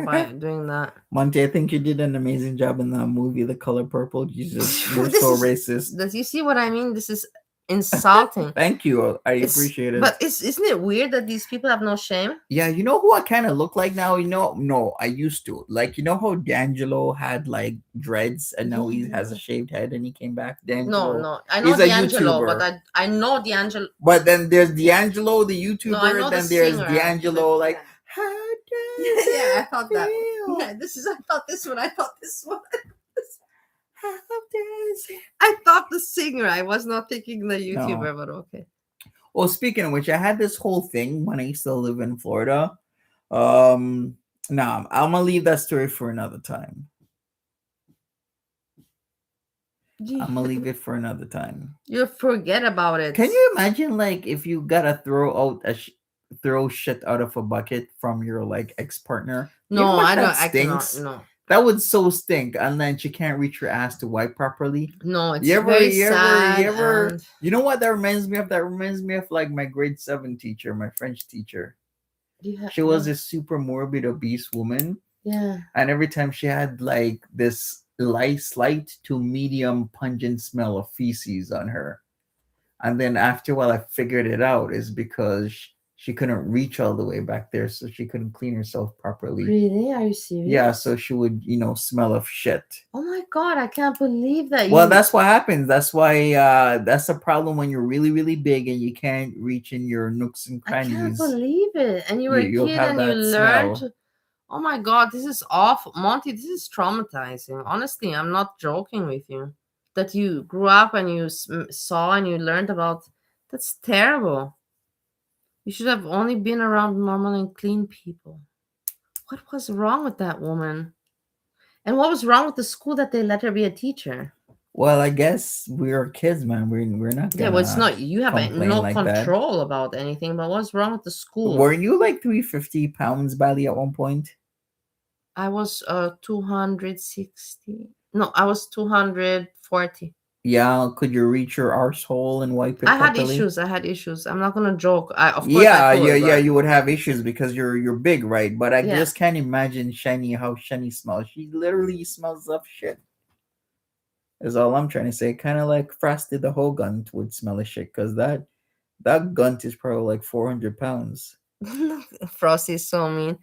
by doing that. Monty, I think you did an amazing job in the movie The Color Purple. You're so racist. Does you see what I mean? This is insulting. Thank you. I appreciate it. But isn't it weird that these people have no shame? Yeah, you know who I kind of look like now? No, I used to. Like, how D'Angelo had like dreads and now he has a shaved head and he came back? D'Angelo. No. I know He's a D'Angelo, YouTuber. but I know D'Angelo. But then there's D'Angelo, the YouTuber, No, I know then the there's singer, D'Angelo, like, how does Yeah, I it thought that. feel? Yeah, I thought this one. How does it I thought the singer. I was not thinking the YouTuber, No. but okay. Well, speaking of which, I had this whole thing when I used to live in Florida. Nah, I'm gonna leave that story for another time. I'm gonna leave it for another time. You forget about it. Can you imagine, like, if you gotta throw shit out of a bucket from your like ex partner? No, I don't. I cannot. No. That would so stink, and then she can't reach her ass to wipe properly. No, it's very sad. You know what that reminds me of? That reminds me of like my grade 7 teacher, my French teacher. She was a super morbid, obese woman. Yeah. And every time she had like this light, slight to medium pungent smell of feces on her. And then after a while, I figured it out is because she couldn't reach all the way back there, so she couldn't clean herself properly. Really? Are you Yeah, serious? so she would, smell of shit. Oh my God, I can't believe that Well, you. that's what happens. That's why that's a problem when you're really, really big and you can't reach in your nooks and I can't crannies. believe it. And you were a You'll kid have and you that learned. smell. Oh my God, this is awful. Monty, this is traumatizing. Honestly, I'm not joking with you. That you grew up and you saw and you learned about. That's terrible. You should have only been around normal and clean people. What was wrong with that woman? And what was wrong with the school that they let her be a teacher? Well, I guess we're kids, man. We're not Yeah, well, it's gonna not, you have complain no like that. control about anything, but what's wrong with the school? Were you like 350 pounds, Bally, at one point? I was 260. No, I was 240. Yeah, could you reach your arsehole and wipe it I had properly? issues. I had issues. I'm not gonna joke. Of course I Yeah, yeah, could, yeah. but You would have issues because you're big, right? But I yeah. just can't imagine Shani how Shani smells. She literally smells of shit. Is all I'm trying to say. Kind of like Frosty the whole gun would smell of shit because that gun is probably like 400 pounds. Frosty is so mean.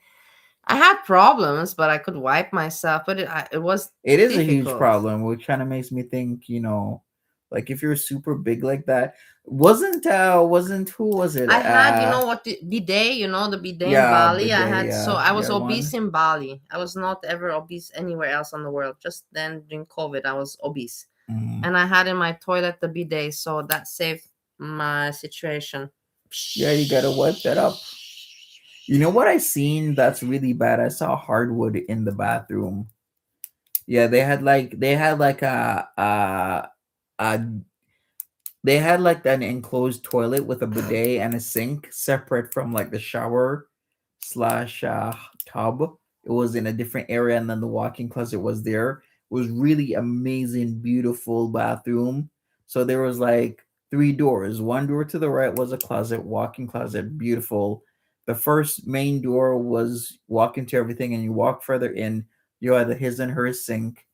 I had problems, but I could wipe myself. But it was It is a huge difficult. problem, which kind of makes me think, like if you're super big like that, wasn't who was it? I had, what, the bidet, the bidet in Yeah, Bali. I bidet, had, so yeah, I was yeah, obese one. in Bali. I was not ever obese anywhere else in the world. Just then during COVID, I was obese. Mhm. And I had in my toilet the bidet, so that saved my situation. Yeah, you gotta wipe that up. You know what I seen that's really bad? I saw hardwood in the bathroom. Yeah, they had like a they had like an enclosed toilet with a bidet and a sink separate from like the shower slash tub. It was in a different area, and then the walk-in closet was there. It was really amazing, beautiful bathroom. So there was like three doors. One door to the right was a closet, walk-in closet, beautiful. The first main door was walk into everything, and you walk further in, you had the his and her sink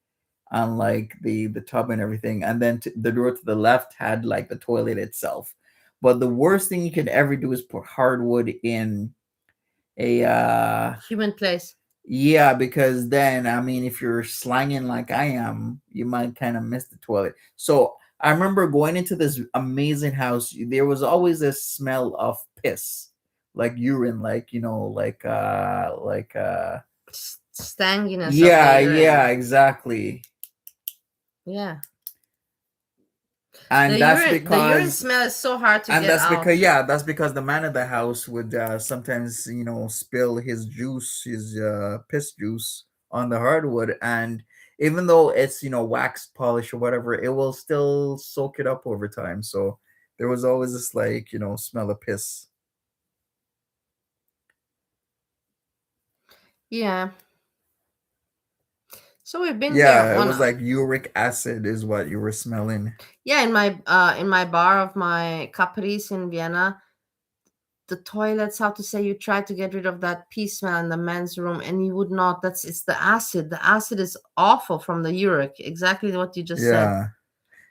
on like the tub and everything, and then the door to the left had like the toilet itself. But the worst thing you could ever do is put hardwood in a Human place. yeah, because then I mean if you're slanging like I am, you might kind of miss the toilet. So I remember going into this amazing house, there was always this smell of piss, like urine, like Stanginess of the yeah, urine. yeah, exactly. Yeah. And that's The urine because smell is so hard to and get that's out. because yeah, that's because the man of the house would sometimes spill his juice, his piss juice on the hardwood, and even though it's wax polish or whatever, it will still soak it up over time. So there was always this like smell of piss. Yeah. So we've been here Yeah, it one. was like uric acid is what you were smelling. Yeah, in my bar of my Caprice in Vienna, the toilets, how to say, you try to get rid of that pee smell in the men's room and you would not. It's the acid. The acid is awful from the uric. Exactly what you just said.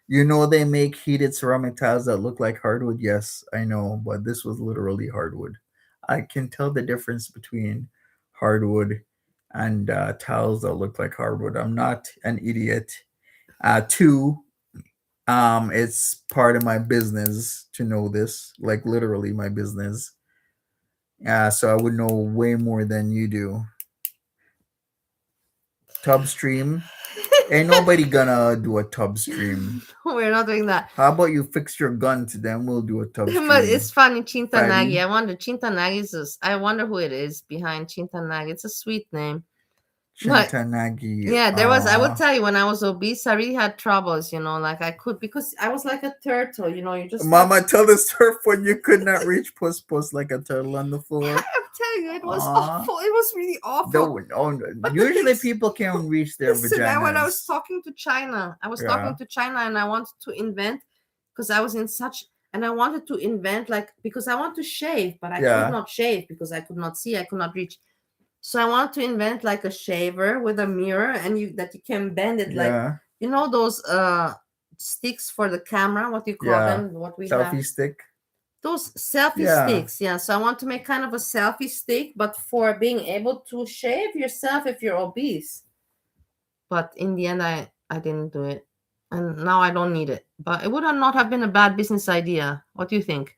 Yeah. They make heated ceramic tiles that look like hardwood. Yes, I know, but this was literally hardwood. I can tell the difference between hardwood and tiles that look like hardwood. I'm not an idiot. Two, it's part of my business to know this, like literally my business. So I would know way more than you do. Tub stream. Ain't nobody gonna do a tub stream. We're not doing that. How about you fix your gun to them? We'll do a tub But it's stream. funny, Chintanagi. Fatty. I wonder, Chintanagi I wonder who it is behind Chintanagi. It's a sweet name. But Chintanagi. yeah, I would tell you, when I was obese, I really had troubles, like I could, because I was like a turtle, you just like, Mama, tell the surf when you could not reach puss puss like a turtle on the floor. I'm telling you, it was Aw. awful. It was really awful. Don't, oh, But the usually things, people can reach their listen, when I was vaginas. talking to China, Yeah. and I wanted to invent, because I was in such, and I wanted to invent, like, because I want to shave, but I could Yeah. not shave because I could not see, I could not reach. So I want to invent like a shaver with a mirror, and you can bend it like, Yeah. those sticks for the camera. What do you call Yeah. them? What we have? Selfie stick. Those selfie Yeah. sticks. Yeah. So I want to make kind of a selfie stick, but for being able to shave yourself if you're obese. But in the end, I didn't do it, and now I don't need it. But it would not have been a bad business idea. What do you think?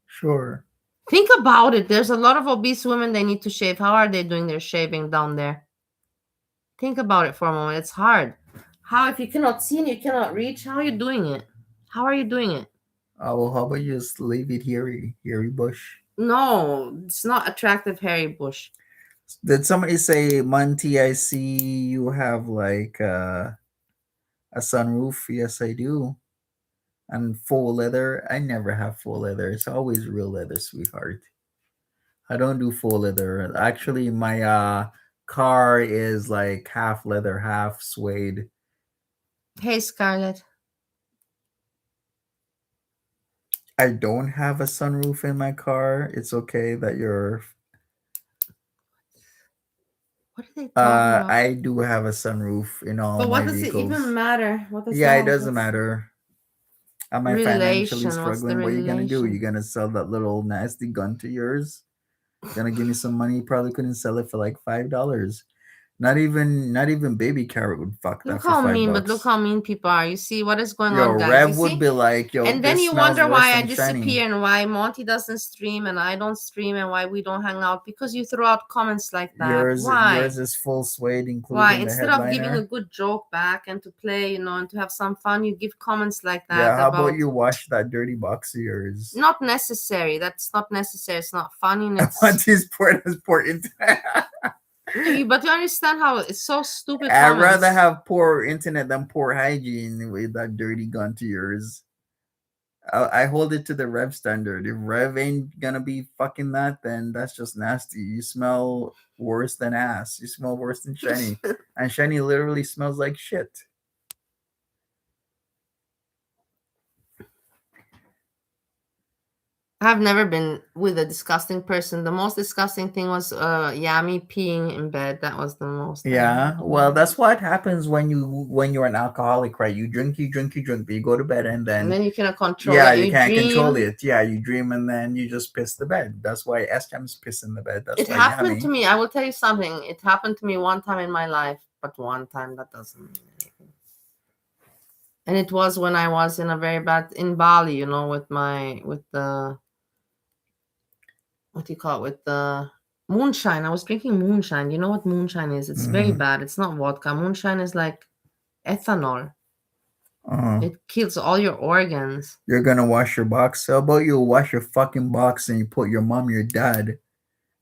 Sure. Think about it. There's a lot of obese women, they need to shave. How are they doing their shaving down there? Think about it for a moment. It's hard. How, if you cannot see and you cannot reach, how are you doing it? How are you doing it? Well, how about you just leave it hairy bush? No, it's not attractive hairy bush. Did somebody say, Monty, I see you have like a sunroof? Yes, I do. And full leather? I never have full leather. It's always real leather, sweetheart. I don't do full leather. Actually, my car is like half leather, half suede. Hey, Scarlett. I don't have a sunroof in my car. It's okay that you're. What are they talking about? I do have a sunroof in all But my what does it even vehicles. matter? What does Yeah, that it have? doesn't What's matter. Am I financially relation? What's the struggling? What are you gonna do? You relation? gonna sell that little nasty gun to yours? Gonna give me some money? You probably couldn't sell it for like $5. Not even baby carrot would fuck Look that for how five mean, but look bucks. how mean people are. You see what is going Yo, on, guys? You Rev would see? be like, yo, And then this you smells wonder worse why I than shiny. disappear and why Monty doesn't stream and I don't stream and why we don't hang out, because you throw out comments like that. Yours Why? is full suede, Why? including the Instead of giving a headliner. good joke back and to play, and to have some fun, you give comments like Yeah, that how about about you wash that dirty box of yours? not necessary. That's not necessary. It's not funny and it's Once he's poured his port into but you understand how it's so stupid I'd rather comments. have poor internet than poor hygiene with that dirty gun to yours. I hold it to the Rev standard. If Rev ain't gonna be fucking that, then that's just nasty. You smell worse than ass. You smell worse than Shiny. And Shiny literally smells like shit. I've never been with a disgusting person. The most disgusting thing was Yami peeing in bed. That was the most I Yeah, had. well, that's what happens when you're an alcoholic, right? You drink, but you go to bed and And then then you cannot control yeah, it. you You can't control dream. it. Yeah, you dream and then you just piss the bed. That's why SM's piss in the bed. That's It why happened to Yummy. me. I will tell you something. It happened to me one time in my life, but one time that doesn't mean anything. And it was when I was in a very bad in Bali, with the what do you call it, with the moonshine. I was drinking moonshine. You know what moonshine is? It's very Mm-hmm. bad. It's not vodka. Moonshine is like ethanol. Uh-huh. It kills all your organs. You're gonna wash your box. How about you wash your fucking box and you put your mom, your dad,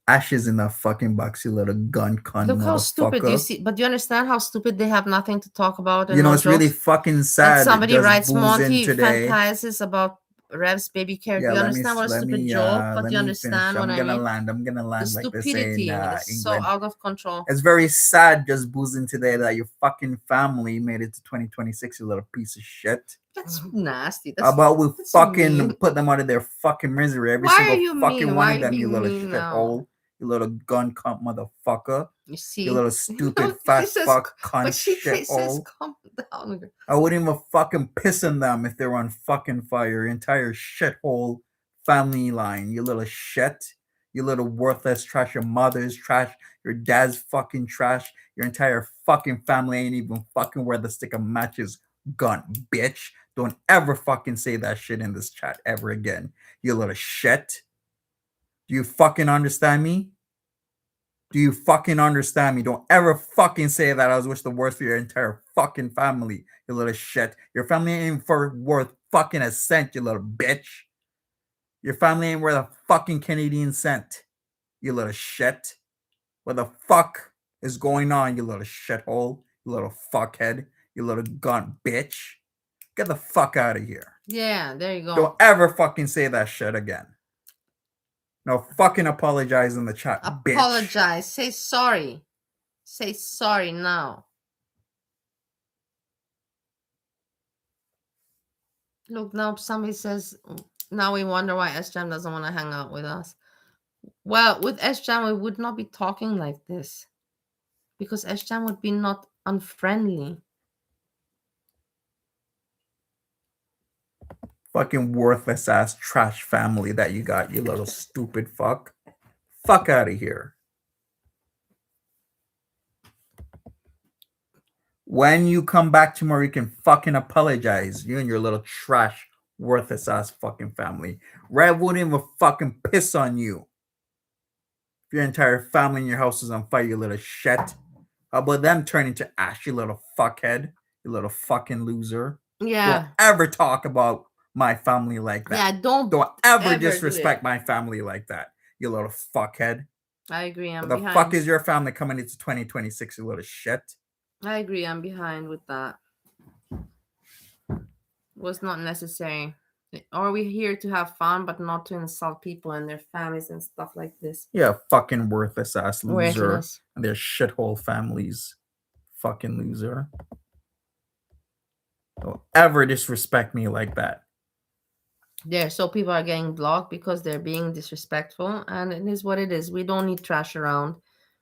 ashes in that fucking box, you little gun cunt Look how stupid you motherfucker. see. But you understand how stupid they have nothing to talk about and You know, no it's really jokes. fucking And sad. somebody Just writes boozing Monty today. fantasizes about Rev's baby carrot. Yeah, You let me understand what a let stupid me joke? uh But let you me finish. understand what I mean? I'm gonna The land like they say in stupidity is so England. out of control. It's very sad just boozing today that your fucking family made it to 2026, you little piece of shit. That's nasty. How about we That's fucking mean. put them out of their fucking misery? Every Why are single you fucking mean? one Why are of you them, you being little mean now? shithole. You little gun cunt motherfucker. You You see? little No, stupid she fat says, fuck cunt but she says, shithole. calm down. I wouldn't even fucking piss on them if they were on fucking fire. Your entire shithole family line. You little shit. You little worthless trash. Your mother's trash. Your dad's fucking trash. Your entire fucking family ain't even fucking where the stick of matches gun, bitch. Don't ever fucking say that shit in this chat ever again. You little shit. Do you fucking understand me? Do you fucking understand me? Don't ever fucking say that I was wish the worst for your entire fucking family, you little shit. Your family ain't for worth fucking a cent, you little bitch. Your family ain't worth a fucking Canadian cent, you little shit. What the fuck is going on, you little shithole, you little fuckhead, you little gun bitch? Get the fuck out of here. Yeah, there you Don't go. ever fucking say that shit again. No fucking apologize in the chat, bitch. Apologize. Say sorry. Say sorry now. Look, now somebody says, now we wonder why SJM doesn't want to hang out with us. Well, with Eshjan, we would not be talking like this because Eshjan would be not unfriendly. Fucking worthless ass trash family that you got, you little stupid fuck. Fuck out of here. When you come back tomorrow, you can fucking apologize. You and your little trash, worthless ass fucking family. Red wouldn't even fucking piss on you. If your entire family in your house is on fire, you little shit. How about them turn into ash, you little fuckhead? You little fucking loser. Don't Yeah. ever talk about my family like Yeah, that. don't Don't ever ever do disrespect it. my family like that, you little fuckhead. I agree, What I'm the fuck behind. is your family coming into 2026, you little shit? I agree, I'm behind with that. Was not necessary. Are we here to have fun but not to insult people and their families and stuff like this? Yeah, fucking worthless ass loser. Worthless. And their shithole families. Fucking loser. Don't ever disrespect me like that. There, so people are getting blocked because they're being disrespectful, and it is what it is. We don't need trash around.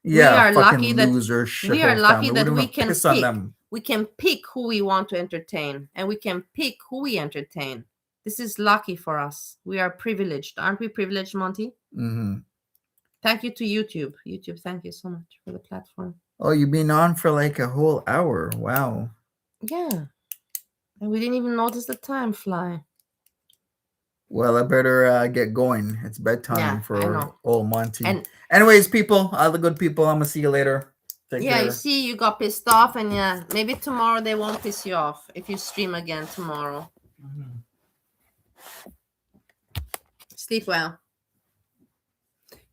Yeah, We are lucky fucking that loser, we are shithole lucky family. that Wouldn't we even can piss on pick. them. We can pick who we want to entertain, and we can pick who we entertain. This is lucky for us. We are privileged, aren't we? Privileged, Monty. Mm-hmm. Thank you to YouTube. YouTube, thank you so much for the platform. Oh, you've been on for like a whole hour. Wow. Yeah, and we didn't even notice the time fly. Well, I better get going. It's bedtime Yeah, I for know. old Monty. And Anyways, people, all the good people, I'm gonna see you later. Take yeah, you care. see, you got pissed off, and yeah, maybe tomorrow they won't piss you off if you stream again tomorrow. Mhm. Sleep well.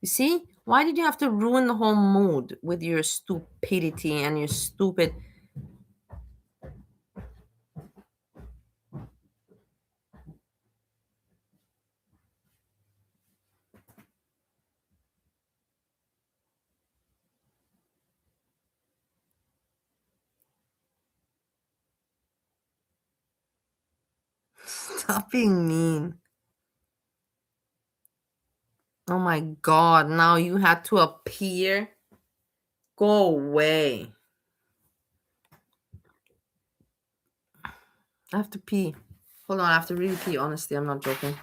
You see, why did you have to ruin the whole mood with your stupidity and your stupid? Stop being mean. Oh my god, now you had to appear? Go away. I have to pee. Hold on, I have to really pee, honestly, I'm not joking.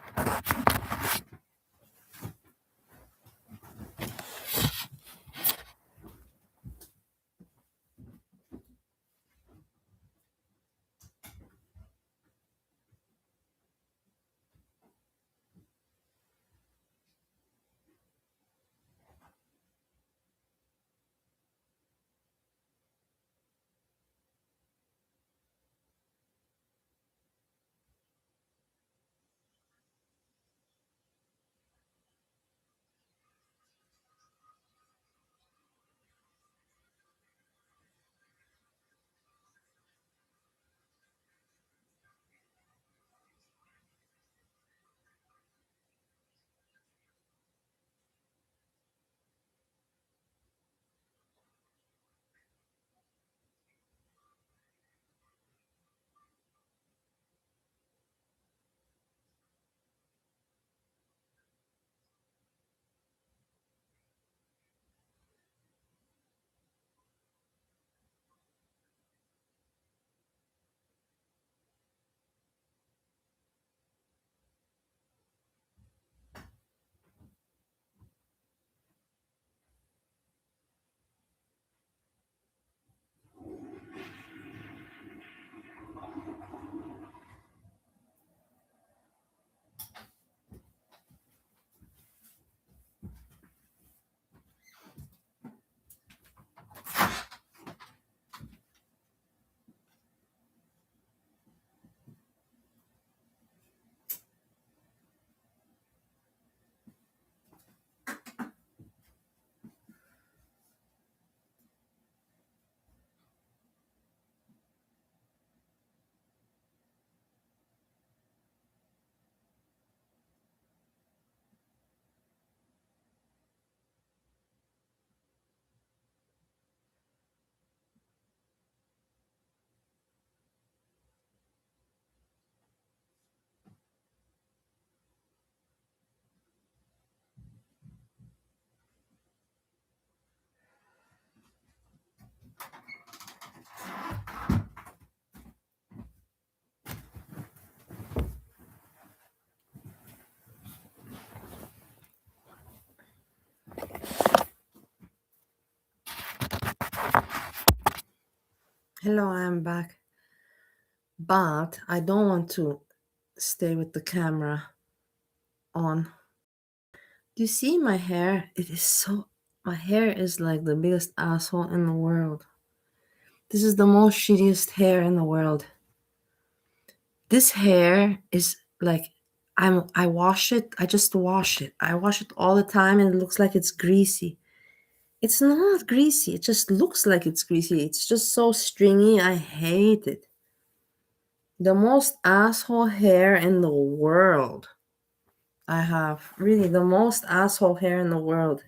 Hello, I am back. But I don't want to stay with the camera on. Do you see my hair? It is so. My hair is like the biggest asshole in the world. This is the most shittiest hair in the world. This hair is like I wash it, I just wash it. I wash it all the time and it looks like it's greasy. It's not greasy. It just looks like it's greasy. It's just so stringy. I hate it. The most asshole hair in the world. I have really the most asshole hair in the world.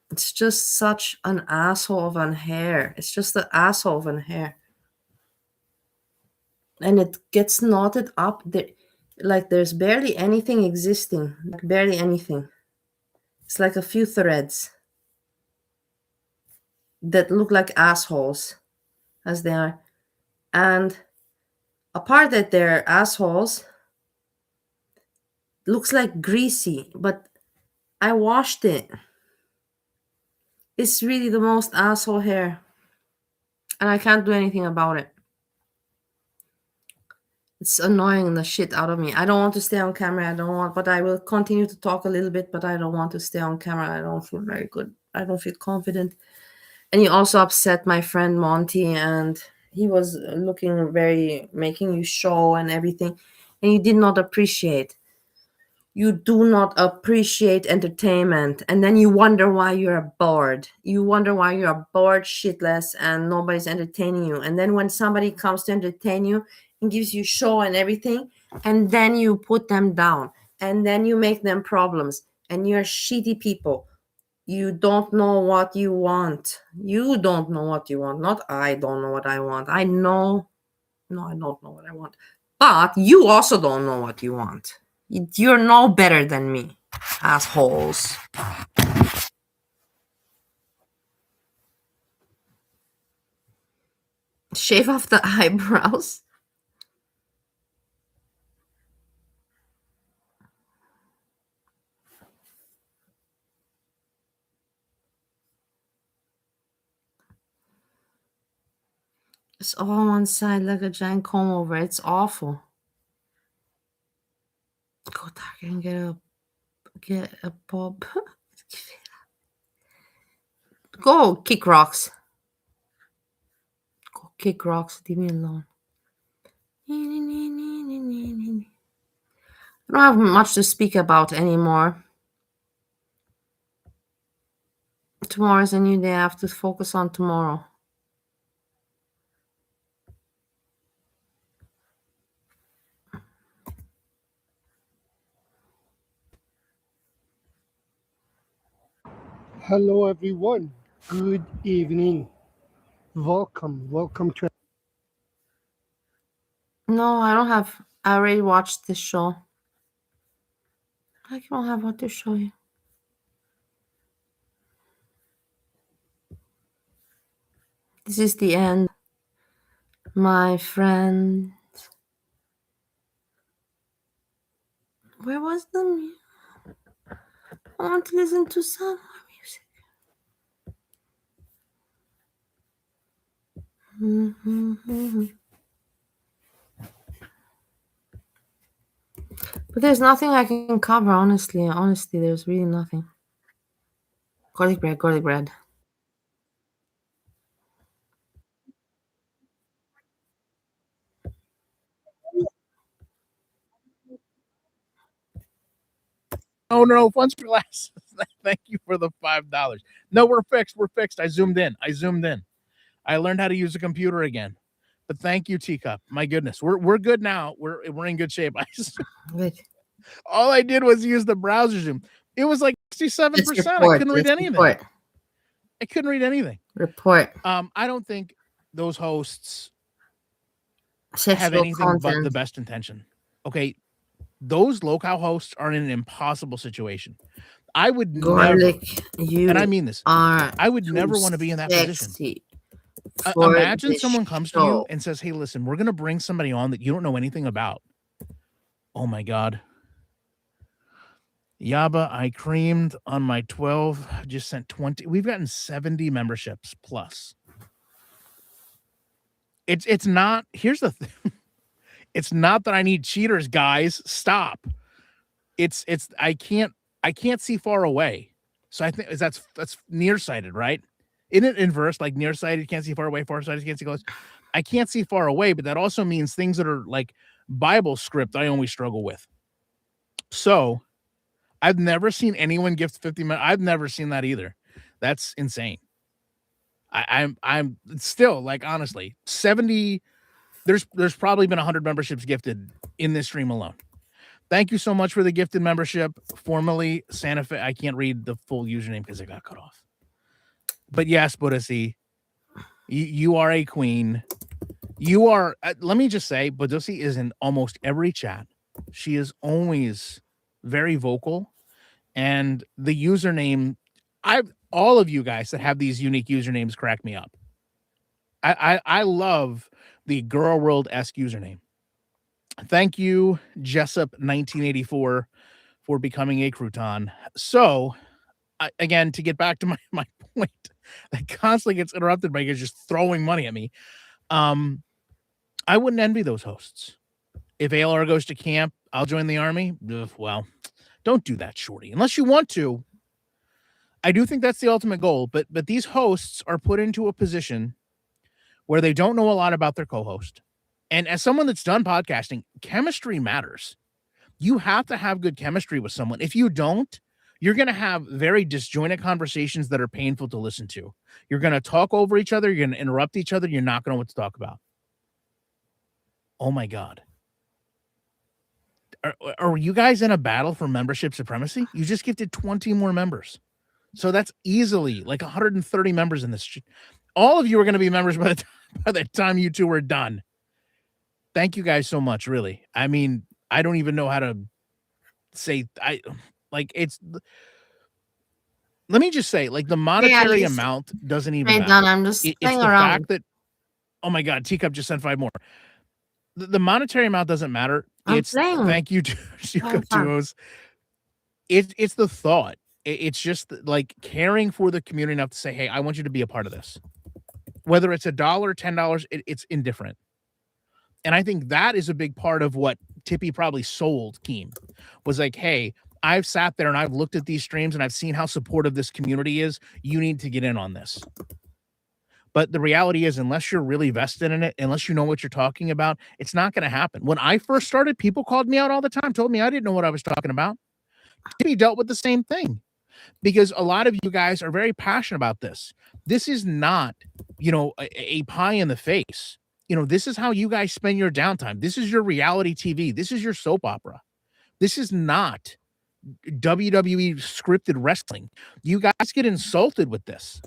It's just such an asshole of an hair. It's just the asshole of an hair. And it gets knotted up there. Like there's barely anything existing. Like barely anything. It's like a few threads that look like assholes as they are. And apart that they're assholes, looks like greasy, but I washed it. It's really the most asshole hair. And I can't do anything about it. It's annoying the shit out of me. I don't want to stay on camera. I don't want, but I will continue to talk a little bit, but I don't want to stay on camera. I don't feel very good. I don't feel confident. And you also upset my friend Monty, and he was looking very, making you show and everything. And you did not appreciate. You do not appreciate entertainment, and then you wonder why you're bored. You wonder why you're bored shitless and nobody's entertaining you. And then when somebody comes to entertain you and gives you show and everything, and then you put them down, and then you make them problems, and you're shitty people. You don't know what you want. You don't know what you want. Not I don't know what I want. I know. No, I don't know what I want. But you also don't know what you want. You're no better than me, assholes. Shave off the eyebrows. It's all on one side like a giant comb over. It's awful. Go Target and get a bob. Go kick rocks. Go kick rocks. Leave me alone. I don't have much to speak about anymore. Tomorrow is a new day. I have to focus on tomorrow. Hello, everyone. Good evening. Welcome to. No, I don't have. I already watched this show. I don't have what to show you. This is the end, my friend. Where was the music? I want to listen to some more music. But there's nothing I can cover, honestly. Honestly, there's really nothing. Garlic bread, garlic bread. Oh no, funds for glasses. Thank you for the $5. No, we're fixed. We're fixed. I zoomed in. I learned how to use a computer again. But thank you, Teacup. My goodness, we're good now. We're in good shape. Wait. All I did was use the browser zoom. It was like 67%. I couldn't read anything. I couldn't read anything. Report. I don't think those hosts Sexual have anything content. but the best intention. Okay, those local hosts are in an impossible situation. I would Garlic, never, and I mean this, I would never want to be in that position. Imagine someone comes to you and says, "Hey, listen, we're going to bring somebody on that you don't know anything about." Oh my God. Yaba, I creamed on my 12, just sent 20. We've gotten 70 memberships plus. It's not. Here's the thing. It's not that I need cheaters, guys. Stop. It's I can't see far away. So I think that's nearsighted, right? Isn't it inverse? Like nearsighted can't see far away, farsighted can't see close. I can't see far away, but that also means things that are like Bible script I always struggle with. So I've never seen anyone gift 50 minutes. I've never seen that either. That's insane. I'm still like, honestly, 70. There's probably been 100 memberships gifted in this stream alone. Thank you so much for the gifted membership. Formerly Santa Fe. I can't read the full username because it got cut off. But yes, Budasi, you are a queen. You are. Let me just say, Budasi is in almost every chat. She is always very vocal, and the username. All of you guys that have these unique usernames crack me up. I love the Girl World-esque username. Thank you, Jessup 1984, for becoming a crouton. So, again, to get back to my point, that constantly gets interrupted by you just throwing money at me. I wouldn't envy those hosts. If ALR goes to camp, I'll join the army. Well, don't do that, shorty. Unless you want to. I do think that's the ultimate goal, but these hosts are put into a position where they don't know a lot about their co-host. And as someone that's done podcasting, chemistry matters. You have to have good chemistry with someone. If you don't, you're going to have very disjointed conversations that are painful to listen to. You're going to talk over each other. You're going to interrupt each other. You're not going to know what to talk about. Oh my God. Are you guys in a battle for membership supremacy? You just gifted 20 more members. So that's easily like 130 members in this. All of you are going to be members by the time you two are done. Thank you guys so much, really. I mean, I don't even know how to say let me just say, like, the monetary amount doesn't even matter. Done. I'm just it's playing the around. fact that, oh my God, Teacup just sent 5 more. The monetary amount doesn't matter. Thank you to Teacup Duos. It's the thought. It's just like caring for the community enough to say, hey, I want you to be a part of this. Whether it's $1, $10, it's indifferent. And I think that is a big part of what Tippy probably sold Keem, was like, hey, I've sat there and I've looked at these streams and I've seen how supportive this community is. You need to get in on this. But the reality is, unless you're really vested in it, unless you know what you're talking about, it's not going to happen. When I first started, people called me out all the time, told me I didn't know what I was talking about. Tippy dealt with the same thing, because a lot of you guys are very passionate about this. This is not, a pie in the face. This is how you guys spend your downtime. This is your reality TV. This is your soap opera. This is not WWE scripted wrestling. You guys get insulted with this.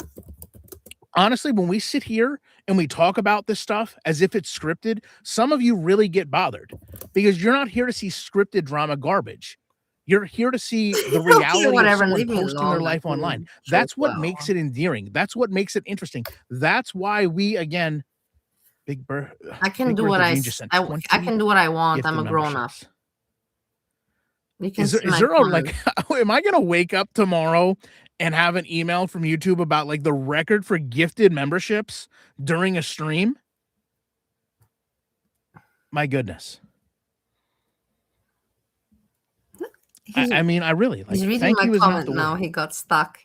Honestly, when we sit here and we talk about this stuff as if it's scripted, some of you really get bothered, because you're not here to see scripted drama garbage. You're here to see the reality of someone posting their life online. That's what makes it endearing. That's what makes it interesting. That's why we, again, I can do what I can do what I want. I'm a grown up. Is there am I gonna wake up tomorrow and have an email from YouTube about like the record for gifted memberships during a stream? My goodness. I mean, I really like. He's reading my comment now. He got stuck.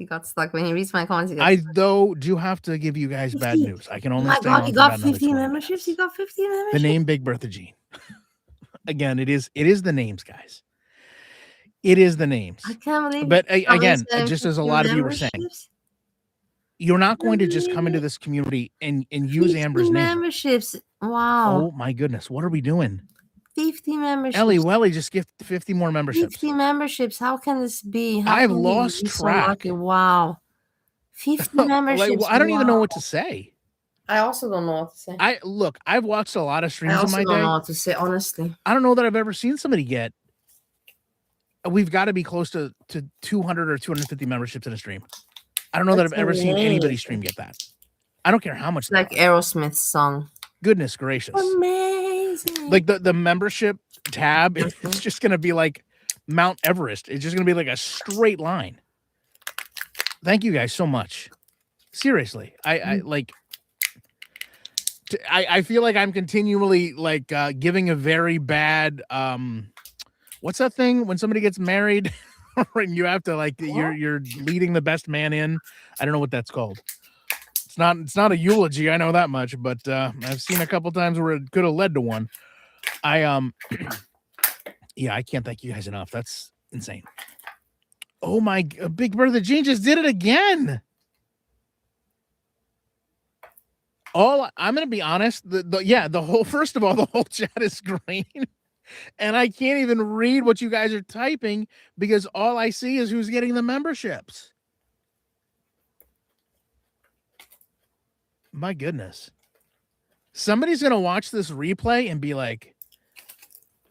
When he reads my comments. Though do have to give you guys bad news. I can only. My God, he got 50 memberships. He got 50 memberships. The name Big Bertha Jean. Again, it is the names, guys. It is the names. I can't believe. But again, just as a lot of you were saying, you're not going to just come into this community and use Amber's name. Memberships. Wow. Oh my goodness, what are we doing? 50 memberships. Ellie Welly just gifted 50 more memberships. 50 memberships. How can this be? I've lost track. Wow. 50 memberships. I don't even know what to say. I also don't know what to say. I've watched a lot of streams in my day. I also don't know what to say, honestly. I don't know that I've ever seen somebody get. We've got to be close to 200 or 250 memberships in a stream. I don't know that I've ever seen anybody stream get that. I don't care how much. Like Aerosmith's song. Goodness gracious. Amazing. Like the membership tab, it's just going to be like Mount Everest. It's just going to be like a straight line. Thank you guys so much. Seriously. I like I feel like I'm continually like giving a very bad what's that thing when somebody gets married and you have to like you're leading the best man in. I don't know what that's called. It's not a eulogy, I know that much, but I've seen a couple times where it could have led to one. Yeah, I can't thank you guys enough. That's insane. Oh my, Big Brother Gene just did it again. I'm gonna be honest. The whole first of all, the whole chat is green, and I can't even read what you guys are typing because all I see is who's getting the memberships. My goodness, somebody's gonna watch this replay and be like,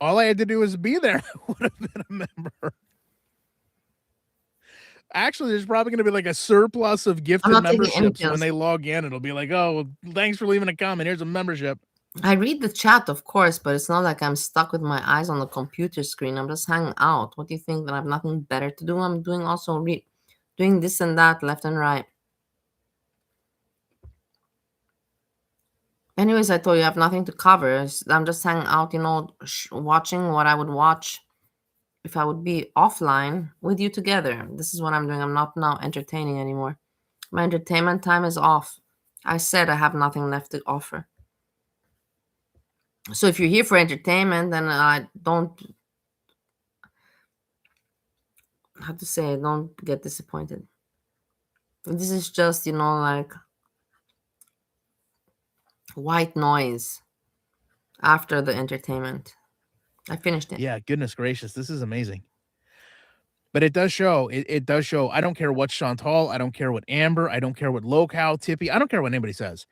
"All I had to do was be there. Would have been a member." Actually, there's probably going to be like a surplus of gifted memberships when they log in. It'll be like, oh, well, thanks for leaving a comment. Here's a membership. I read the chat, of course, but it's not like I'm stuck with my eyes on the computer screen. I'm just hanging out. What do you think? That I have nothing better to do? I'm doing also doing this and that, left and right. Anyways, I told you I have nothing to cover. I'm just hanging out, watching what I would watch if I would be offline with you together. This is what I'm doing. I'm not now entertaining anymore. My entertainment time is off. I said I have nothing left to offer. So if you're here for entertainment, then don't get disappointed. This is just, like white noise after the entertainment. I finished it. Yeah, goodness gracious. This is amazing. But it does show. It does show. I don't care what Chantal. I don't care what Amber. I don't care what Locale, Tippy. I don't care what anybody says.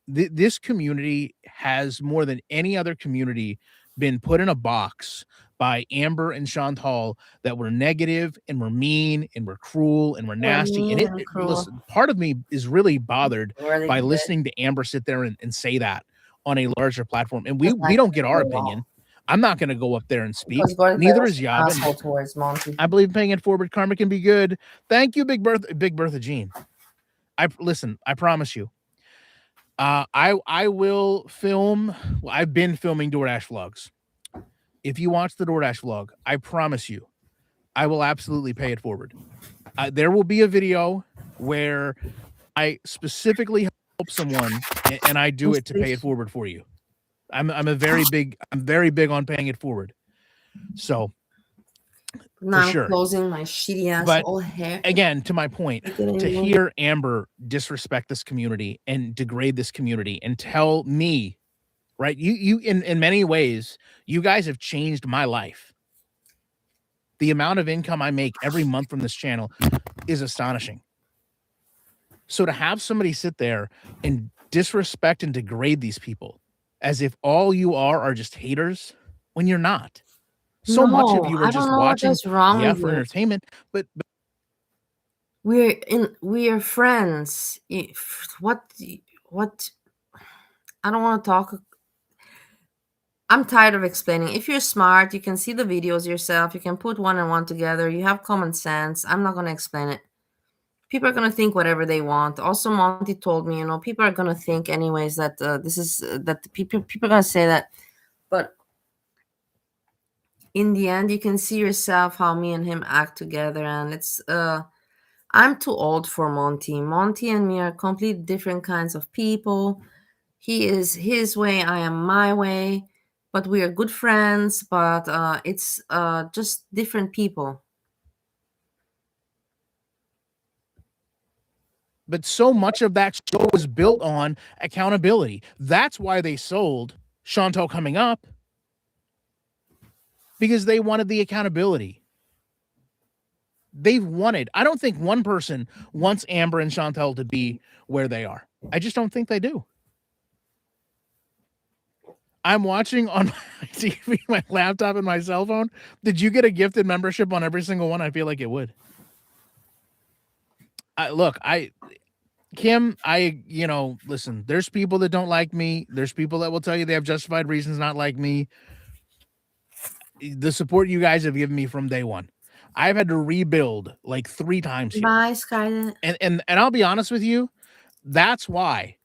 This community has more than any other community been put in a box by Amber and Chantal that were negative and were mean and were cruel and were nasty. And listen, part of me is really bothered by listening to Amber sit there and say that on a larger platform. And we don't get our opinion. I'm not going to go up there and speak. Neither is Yavin. I believe paying it forward karma can be good. Thank you, Big Bertha Jean. I promise you. I will film. Well, I've been filming DoorDash vlogs. If you watch the DoorDash vlog, I promise you, I will absolutely pay it forward. There will be a video where I specifically help someone and I do it to pay it forward for you. I'm very big on paying it forward. So now I'm closing my shitty ass old hair. Again, to my point, to hear Amber disrespect this community and degrade this community and tell me, right? You in many ways, you guys have changed my life. The amount of income I make every month from this channel is astonishing. So to have somebody sit there and disrespect and degrade these people as if all you are just haters when you're not. So much of you are just watching for entertainment, but we are friends. What I don't want to talk. I'm tired of explaining. If you're smart, you can see the videos yourself. You can put one and one together. You have common sense. I'm not going to explain it. People are going to think whatever they want. Also, Monty told me, people are going to think anyways that people are going to say that. But in the end, you can see yourself how me and him act together. And it's, I'm too old for Monty. Monty and me are completely different kinds of people. He is his way. I am my way. But we are good friends. But it's just different people. But so much of that show was built on accountability. That's why they sold Chantal coming up. Because they wanted the accountability. They've wanted. I don't think one person wants Amber and Chantal to be where they are. I just don't think they do. I'm watching on my TV, my laptop, and my cell phone. Did you get a gifted membership on every single one? I feel like it would. Kim, listen, there's people that don't like me. There's people that will tell you they have justified reasons not like me. The support you guys have given me from day one. I've had to rebuild like 3 times here. Bye, Skynet. And I'll be honest with you, that's why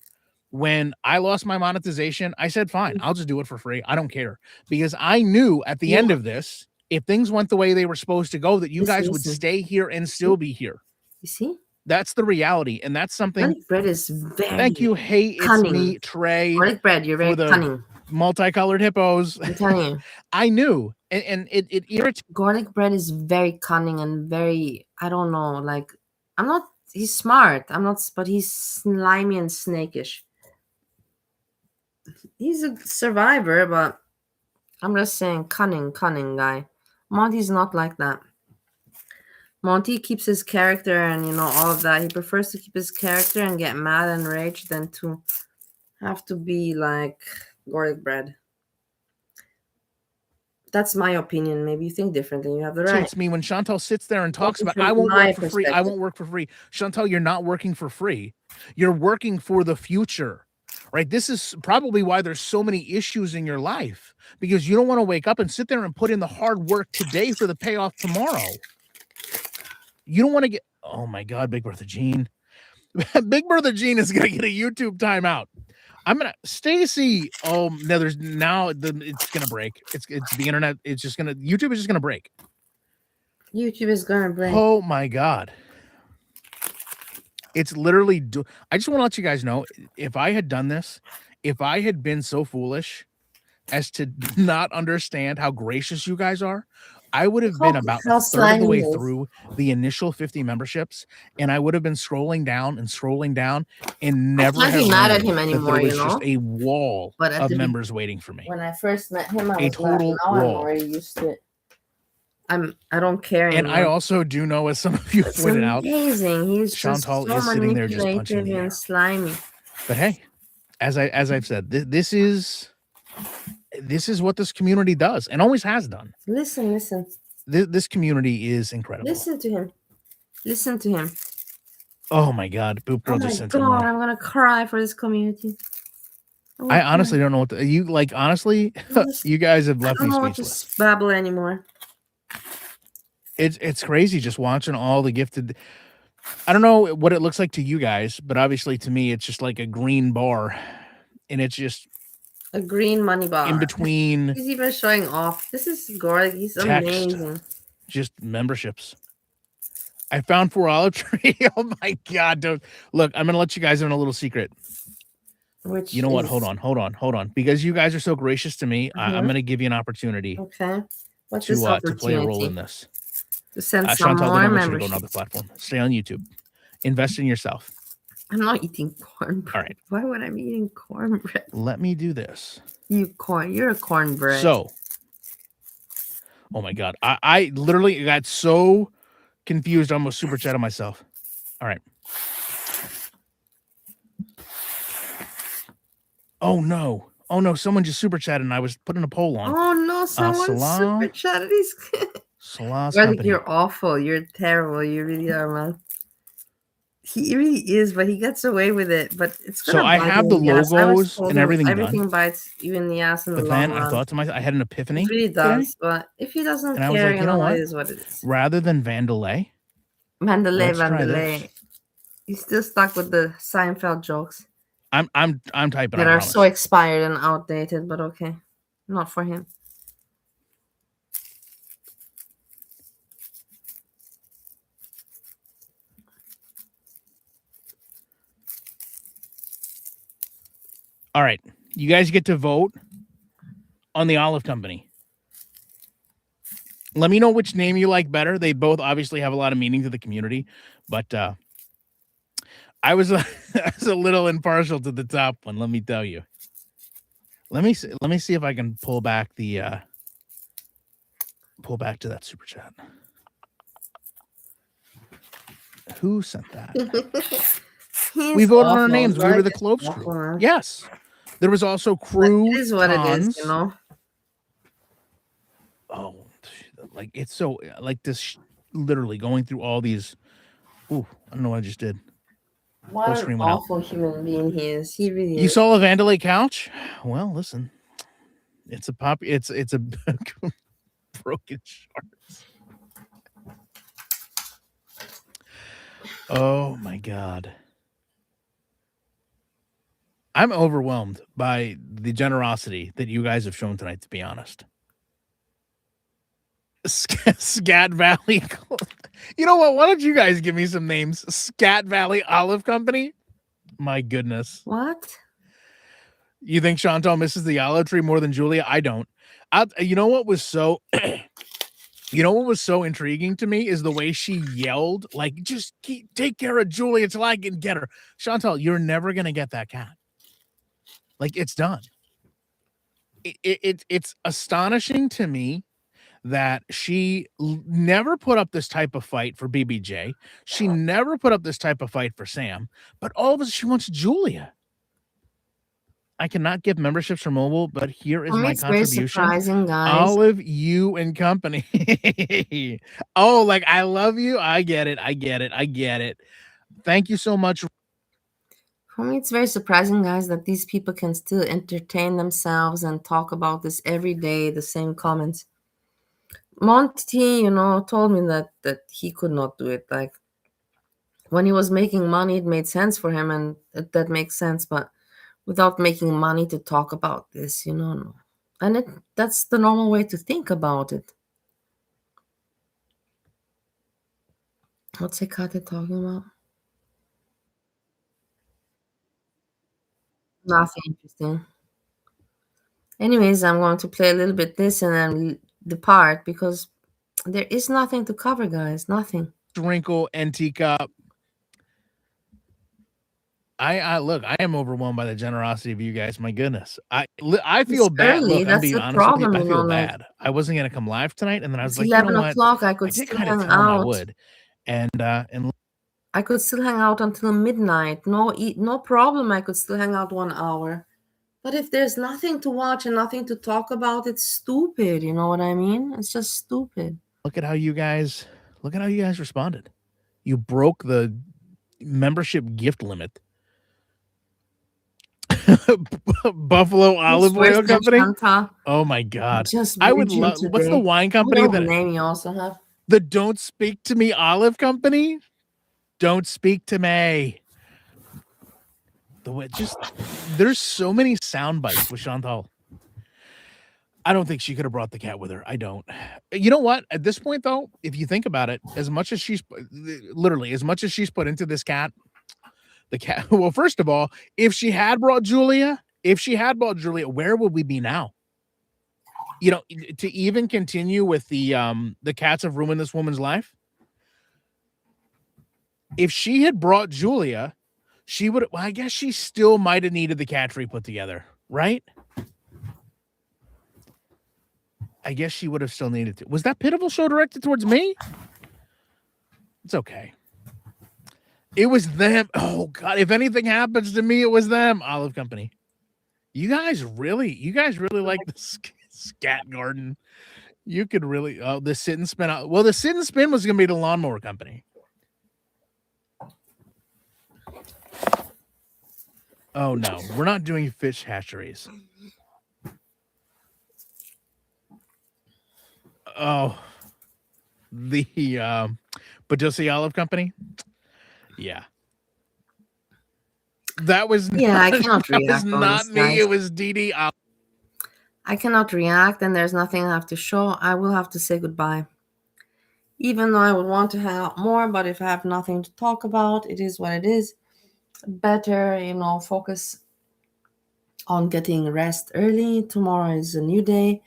when I lost my monetization, I said, fine, I'll just do it for free. I don't care. Because I knew at the end of this, if things went the way they were supposed to go, that you guys would stay here and still be here. You see? That's the reality. And that's something. Garlic bread is very Thank you. Hey, it's cunning. me, Trey. Garlic bread, you're very cunning. Multicolored hippos. I'm telling you. I knew. And it irritates. Garlic bread is very cunning and very, I don't know, like, he's smart. But he's slimy and snakish. He's a survivor, but I'm just saying, cunning guy. Monty's not like that. Monty keeps his character and, all of that. He prefers to keep his character and get mad and rage than to have to be like garlic bread. That's my opinion. Maybe you think differently. You have the right. It's me when Chantal sits there and talks about, I won't work for free. I won't work for free. Chantal, you're not working for free. You're working for the future, right? This is probably why there's so many issues in your life, because you don't want to wake up and sit there and put in the hard work today for the payoff tomorrow. You don't want to get, oh my God, Big Bertha Jean. Big Bertha Jean is going to get a YouTube timeout. I'm gonna Stacy. Oh no, it's gonna break. It's the internet. It's just gonna YouTube is just gonna break. YouTube is gonna break. Oh my God. It's literally I just want to let you guys know, if I had done this, if I had been so foolish as to not understand how gracious you guys are, I would have been about a third of the way through the initial 50 memberships, and I would have been scrolling down and never have be mad at him anymore. There was just a wall of members waiting for me. When I first met him, I was a total wall. I'm already used to it. I don't care anymore. And I also do know, as some of you pointed out, amazing. He's Chantal just so is sitting there just punching the air. and slimy. But hey, as I've said, this is what this community does and always has done. Listen. This community is incredible. Listen to him. Oh my God, Boop Girl just sent God, I'm gonna cry for this community. I honestly don't know what you like. Honestly, you guys have left me speechless. I don't know what to babble anymore. It's crazy just watching all the gifted. I don't know what it looks like to you guys, but obviously to me, it's just like a green bar, and it's just a green money bar in between. He's even showing off. This is Gorg. He's text, amazing. Just memberships. I found 4 olive tree. Oh my God! Don't look. I'm gonna let you guys in a little secret. Which you know what? Hold on. Because you guys are so gracious to me, I'm gonna give you an opportunity. Okay. What's this opportunity? To play a role in this. To send some Chantal, more members. Go to another platform. Stay on YouTube. Invest in yourself. I'm not eating cornbread. All right. Why would I be eating cornbread? Let me do this. You're a cornbread. So, oh my God. I literally got so confused, I almost super chatted myself. All right. Oh no. Someone just super chatted and I was putting a poll on. Oh no, someone super chatted. You're awful. You're terrible. You really are, man. He really is, but he gets away with it. But it's gonna I have the logos and everything. Everything bites even the ass in the long run. But then I thought to myself, I had an epiphany. It really does. But if he doesn't care, I was like, you know what? It is what it is. Rather than Vandalay. He's still stuck with the Seinfeld jokes. I'm typing. That are so expired and outdated, but okay, not for him. All right, you guys get to vote on the olive company. Let me know which name you like better. They both obviously have a lot of meaning to the community, but I was a little impartial to the top one. Let me tell you. Let me see if I can pull back to that super chat. Who sent that? We voted on our names. We were the Cloves crew. Yes. There was also crew. It is what it is, you know. Oh, like it's so like this. Literally going through all these. Ooh, I don't know what I just did. What an awful human being he is. He really is. You saw a Vandalay couch? Well, listen. It's a broken shards. Oh my God. I'm overwhelmed by the generosity that you guys have shown tonight, to be honest. Scat Valley. You know what? Why don't you guys give me some names? Scat Valley Olive Company? My goodness. What? You think Chantal misses the olive tree more than Julia? I don't. You know what was so you know what was so intriguing to me is the way she yelled, like, just take care of Julia till I can get her. Chantal, you're never gonna get that cat. Like, it's done. It's astonishing to me that she never put up this type of fight for BBJ. She never put up this type of fight for Sam, but all of a sudden she wants Julia. I cannot give memberships for mobile, but here is my It's very contribution. surprising, guys. Olive, you and company. Oh, like, I love you. I get it. I get it. I get it. Thank you so much. For me, it's very surprising, guys, that these people can still entertain themselves and talk about this every day, the same comments. Monty, told me that he could not do it. Like, when he was making money, it made sense for him, and that makes sense. But without making money to talk about this, no. And that's the normal way to think about it. What's Hecate talking about? Nothing interesting. Anyways, I'm going to play a little bit this and then depart because there is nothing to cover, guys. Nothing. Wrinkle and teacup. I look, I am overwhelmed by the generosity of you guys. My goodness. I feel It's bad. early. Look, I'm That's being the honest with you. problem, I feel like, bad. I wasn't gonna come live tonight, and then I was it's like, you know 11 what? o'clock. I I could did still kind of hang tell him I out. would. And I could still hang out until midnight. No problem. I could still hang out 1 hour. But if there's nothing to watch and nothing to talk about, it's stupid. You know what I mean? It's just stupid. look at how you guys responded. You broke the membership gift limit. Buffalo Olive Oil Company. Oh my God! I would love. What's the wine company what name you also have? The Don't Speak to Me Olive Company? Don't speak to me. The way there's so many sound bites with Chantal. I don't think she could have brought the cat with her. I don't. You know what? At this point, though, if you think about it, as much as she's put into this cat, the cat. Well, first of all, if she had brought Julia, where would we be now? To even continue with the cats have ruined this woman's life. If she had brought Julia, she would. Well, I guess she still might have needed the cat tree put together, right? I guess she would have still needed to. Was that pitiful show directed towards me? It's okay. It was them. Oh God! If anything happens to me, it was them. Olive Company. You guys really like the scat garden. You could really. Oh, the sit and spin. Well, the sit and spin was going to be the lawnmower company. Oh no, we're not doing fish hatcheries. Oh, the Badusi Olive Company. Yeah, that was I cannot react. That was not me. Guys. It was Dee. I cannot react, and there's nothing I have to show. I will have to say goodbye. Even though I would want to hang out more, but if I have nothing to talk about, it is what it is. Better, focus on getting rest early. Tomorrow is a new day.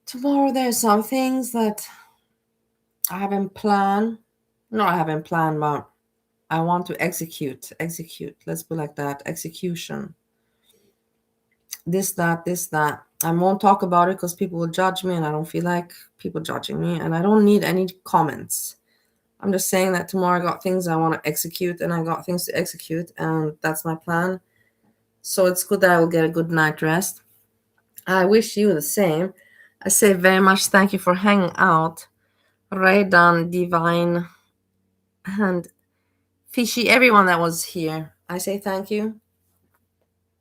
Tomorrow there's some things that I haven't planned. No, I haven't planned, but I want to execute. Let's put it like that. Execution. This, that. I won't talk about it because people will judge me, and I don't feel like people judging me, and I don't need any comments. I'm just saying that tomorrow I got things I want to execute, and I got things to execute, and that's my plan. So it's good that I will get a good night rest. I wish you the same. I say very much thank you for hanging out. Raydan, Divine, and Fishy, everyone that was here. I say thank you.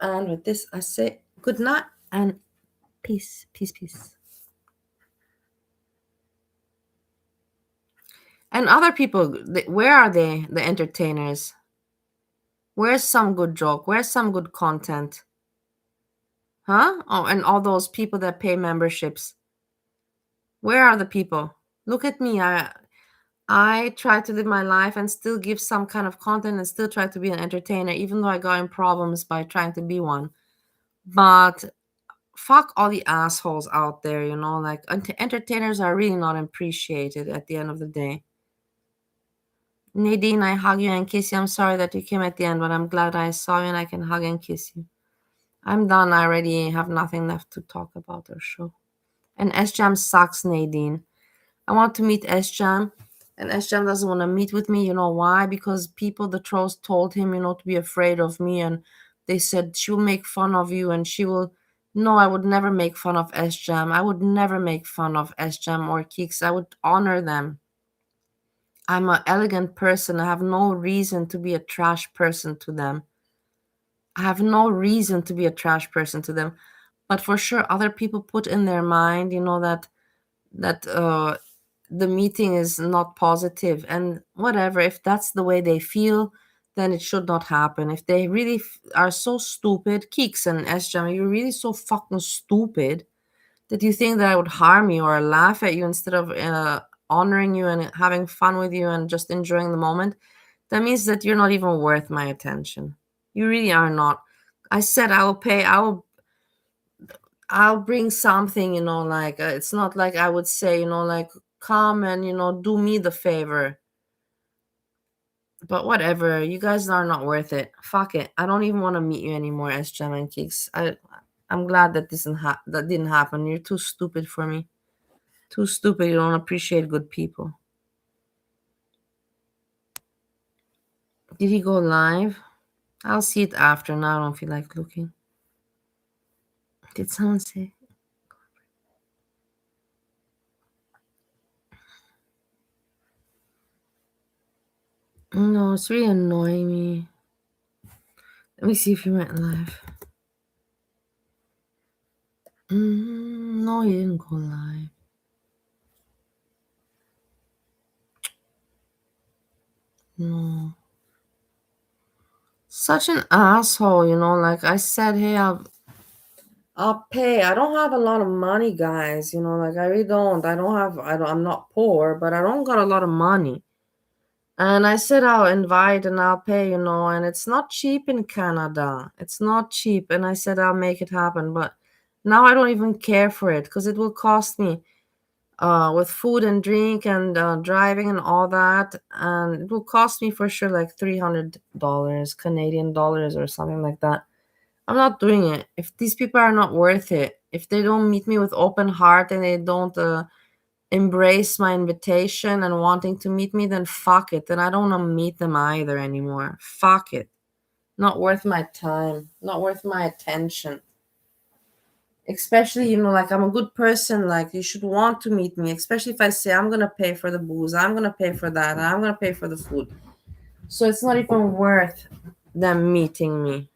And with this, I say good night and peace. And other people, where are they, the entertainers? Where's some good joke? Where's some good content? Huh? Oh, and all those people that pay memberships. Where are the people? Look at me. I try to live my life and still give some kind of content and still try to be an entertainer, even though I got in problems by trying to be one. But fuck all the assholes out there, you know, like entertainers are really not appreciated at the end of the day. Nadine, I hug you and kiss you. I'm sorry that you came at the end, but I'm glad I saw you and I can hug and kiss you. I'm done. I already have nothing left to talk about or show. And S-Jam sucks, Nadine. I want to meet S-Jam, and S-Jam doesn't want to meet with me. You know why? Because people, the trolls, told him, you know, to be afraid of me, and they said she will make fun of you, and she will. No, I would never make fun of S-Jam. I would never make fun of S-Jam or Keeks. I would honor them. I'm an elegant person. I have no reason to be a trash person to them. I have no reason to be a trash person to them. But for sure, other people put in their mind, you know, that the meeting is not positive, and whatever. If that's the way they feel, then it should not happen. If they really are so stupid, Keeks and S-Jam, you're really so fucking stupid that you think that I would harm you or laugh at you instead of honoring you and having fun with you and just enjoying the moment. That means that you're not even worth my attention. You really are not. I said I will pay. I'll bring something, you know, like it's not like I would say, you know, like come and, you know, do me the favor. But whatever, you guys are not worth it. Fuck it. I don't even want to meet you anymore, S Gem and Kicks. I'm glad that that didn't happen. You're too stupid for me. Too stupid. You don't appreciate good people. Did he go live? I'll see it after. Now I don't feel like looking. Did someone say? No, it's really annoying me. Let me see if he went live. No, he didn't go live. No. Such an asshole, you know, like I said, hey, I'll pay. I don't have a lot of money, guys, you know, like I really don't. I'm not poor, but I don't got a lot of money. And I said I'll invite and I'll pay, you know, and it's not cheap in Canada. It's not cheap. And I said I'll make it happen, but now I don't even care for it because it will cost me with food and drink and driving and all that, and it will cost me for sure like $300 Canadian dollars or something like that. I'm not doing it. If these people are not worth it, if they don't meet me with open heart and they don't embrace my invitation and wanting to meet me, then fuck it. Then I don't want to meet them either anymore. Fuck it. Not worth my time. Not worth my attention. Especially, you know, like I'm a good person, like you should want to meet me, especially if I say I'm gonna pay for the booze, I'm gonna pay for that, and I'm gonna pay for the food. So it's not even worth them meeting me.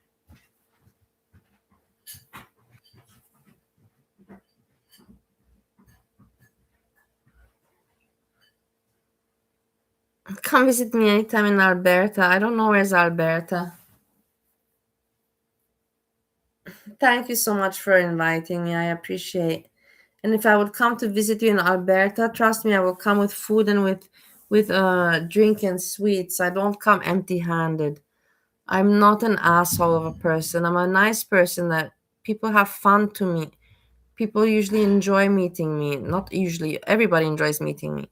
Come visit me anytime in Alberta. I don't know where's Alberta. Thank you so much for inviting me. I appreciate. And if I would come to visit you in Alberta, trust me, I will come with food and with drink and sweets. I don't come empty-handed. I'm not an asshole of a person. I'm a nice person that people have fun to meet. People usually enjoy meeting me. Not usually, everybody enjoys meeting me.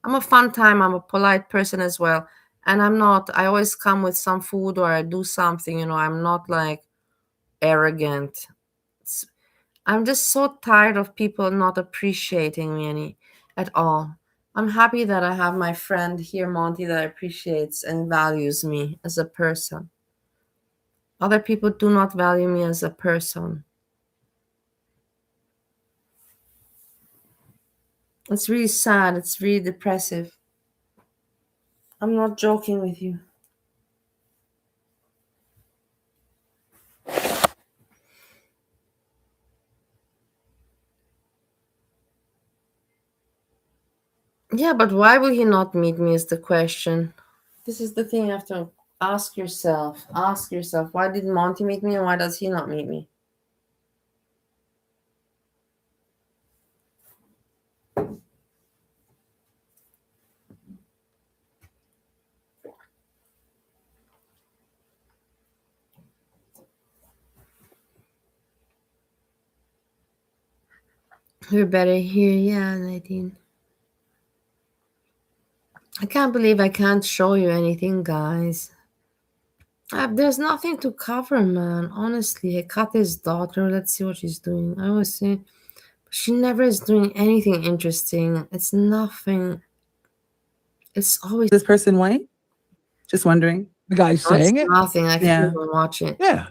I'm a fun time. I'm a polite person as well. And I always come with some food or I do something, you know, I'm not like arrogant. I'm just so tired of people not appreciating me at all. I'm happy that I have my friend here, Monty, that appreciates and values me as a person. Other people do not value me as a person. It's really sad. It's really depressive. I'm not joking with you. Yeah, but why will he not meet me is the question. This is the thing I have to Ask yourself, why did Monty meet me and why does he not meet me? You're better here, yeah, Nadine. I can't believe I can't show you anything, guys. There's nothing to cover, man. Honestly, I cut his daughter. Let's see what she's doing. I always say, she never is doing anything interesting. It's nothing. It's always This person white? Just wondering. The guy's saying it. nothing. I can't Yeah. even watch it. Yeah.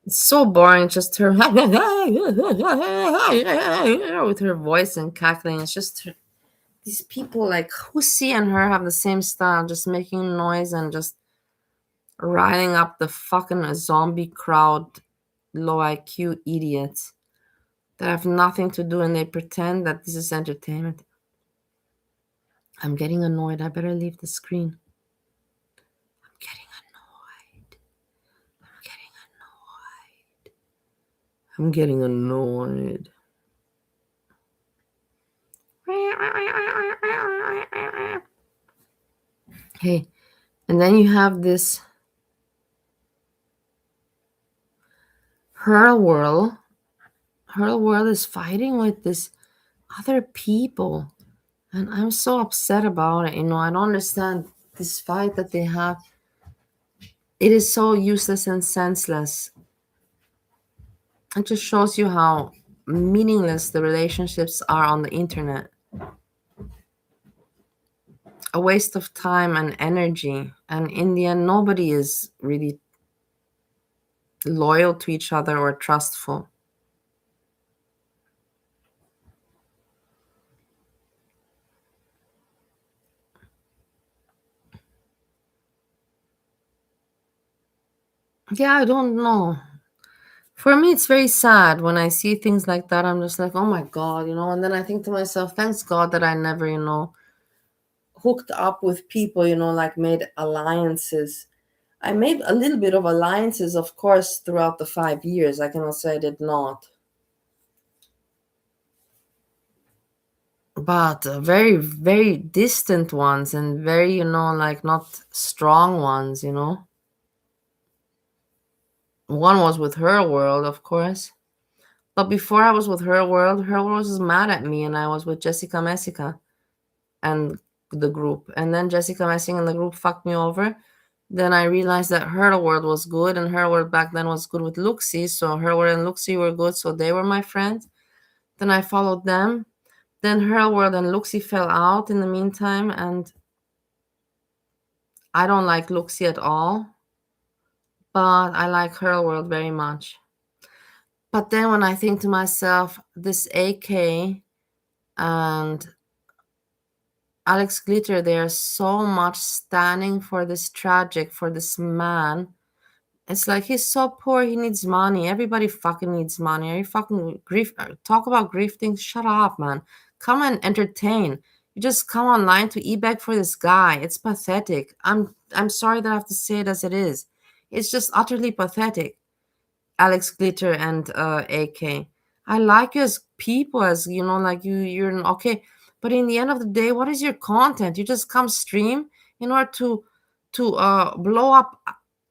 It's so boring. Just her with her voice and cackling. It's just these people like Hussey and her have the same style, just making noise and just riding up the fucking zombie crowd, low IQ idiots that have nothing to do and they pretend that this is entertainment. I'm getting annoyed. I better leave the screen. I'm getting annoyed. I'm getting annoyed. Okay, and then you have this Her World. Her World is fighting with this other people. And I'm so upset about it. I don't understand this fight that they have. It is so useless and senseless. It just shows you how meaningless the relationships are on the internet. A waste of time and energy. And in the end, nobody is really loyal to each other or trustful. Yeah, I don't know. For me, it's very sad when I see things like that. I'm just like, oh my God, and then I think to myself, thanks God that I never, hooked up with people, like made alliances. I made a little bit of alliances, of course, throughout the 5 years. I cannot say I did not. But very, very distant ones and very, like not strong ones, One was with Her World, of course. But before I was with Her World was mad at me and I was with Jessica Messica and the group. And then Jessica Messica and the group fucked me over. Then I realized that Her World was good and Her World back then was good with Luxie. So Her World and Luxie were good, so they were my friends. Then I followed them. Then Her World and Luxie fell out in the meantime and I don't like Luxie at all. But I like Her World very much. But then when I think to myself, this AK and Alex Glitter, they are so much standing for this man. It's like he's so poor, he needs money. Everybody fucking needs money. Are you fucking talk about grifting? Shut up, man. Come and entertain. You just come online to e-bag for this guy. It's pathetic. I'm sorry that I have to say it as it is. It's just utterly pathetic. Alex Glitter and AK. I like you as people, as like you're okay. But in the end of the day, what is your content? You just come stream in order to blow up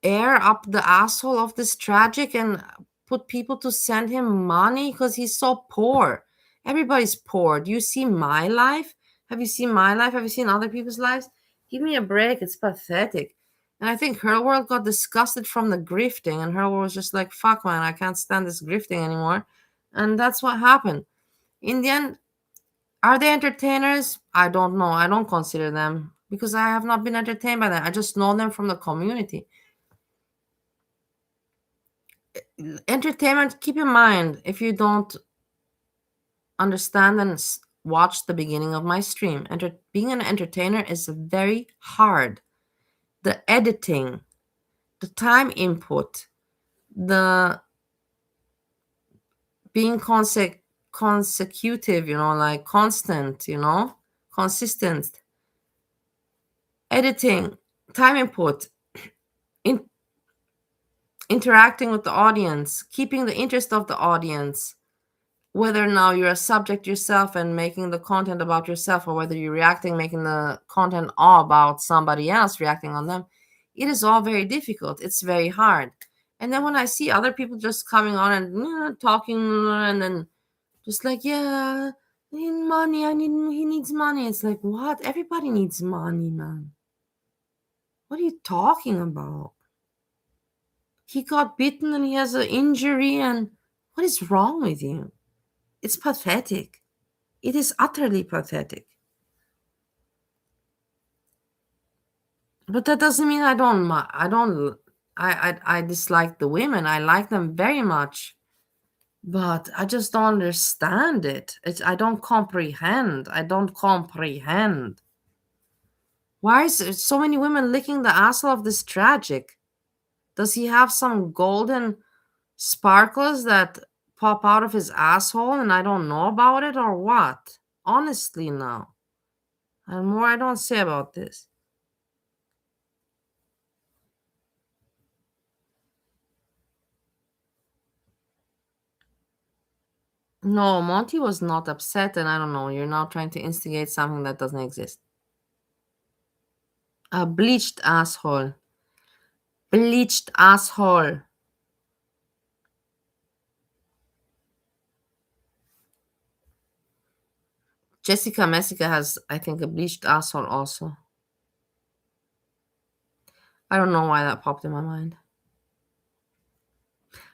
air up the asshole of this tragic and put people to send him money because he's so poor. Everybody's poor. Do you see my life? Have you seen my life? Have you seen other people's lives? Give me a break. It's pathetic. And I think Her World got disgusted from the grifting, and Her World was just like, fuck, man, I can't stand this grifting anymore. And that's what happened. In the end, are they entertainers? I don't know. I don't consider them because I have not been entertained by them. I just know them from the community. Entertainment, keep in mind, if you don't understand and watch the beginning of my stream, being an entertainer is very hard. The editing, the time input, the being consecutive, like constant, consistent, editing, time input, in interacting with the audience, keeping the interest of the audience, whether now you're a subject yourself and making the content about yourself, or whether you're reacting, making the content all about somebody else, reacting on them, it is all very difficult. It's very hard. And then when I see other people just coming on and talking, and then just like, yeah, I need money, he needs money. It's like, what? Everybody needs money, man. What are you talking about? He got bitten and he has an injury, and what is wrong with you? It's pathetic. It is utterly pathetic. But that doesn't mean I dislike the women. I like them very much. But I just don't understand it. I don't comprehend. I don't comprehend. Why is there so many women licking the asshole of this tragic? Does he have some golden sparkles that pop out of his asshole and I don't know about it, or what? Honestly, now. And more I don't say about this. No, Monty was not upset, and I don't know. You're now trying to instigate something that doesn't exist. A bleached asshole. Bleached asshole. Jessica Messica has, I think, a bleached asshole also. I don't know why that popped in my mind.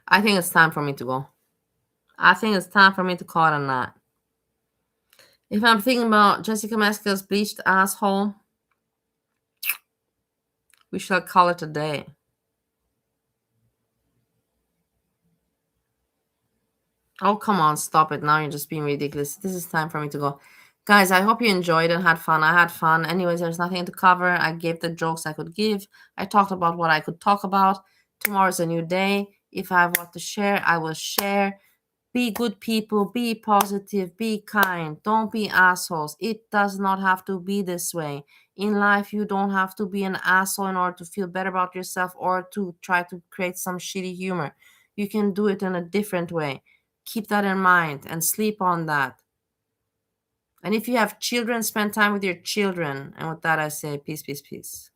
I think it's time for me to go. I think it's time for me to call it a night. If I'm thinking about Jessica Messica's bleached asshole, we shall call it a day. Oh, come on, stop it. Now you're just being ridiculous. This is time for me to go. Guys, I hope you enjoyed and had fun. I had fun. Anyways, there's nothing to cover. I gave the jokes I could give. I talked about what I could talk about. Tomorrow's a new day. If I have what to share, I will share. Be good people. Be positive. Be kind. Don't be assholes. It does not have to be this way. In life, you don't have to be an asshole in order to feel better about yourself or to try to create some shitty humor. You can do it in a different way. Keep that in mind and sleep on that. And if you have children, spend time with your children. And with that, I say peace, peace, peace.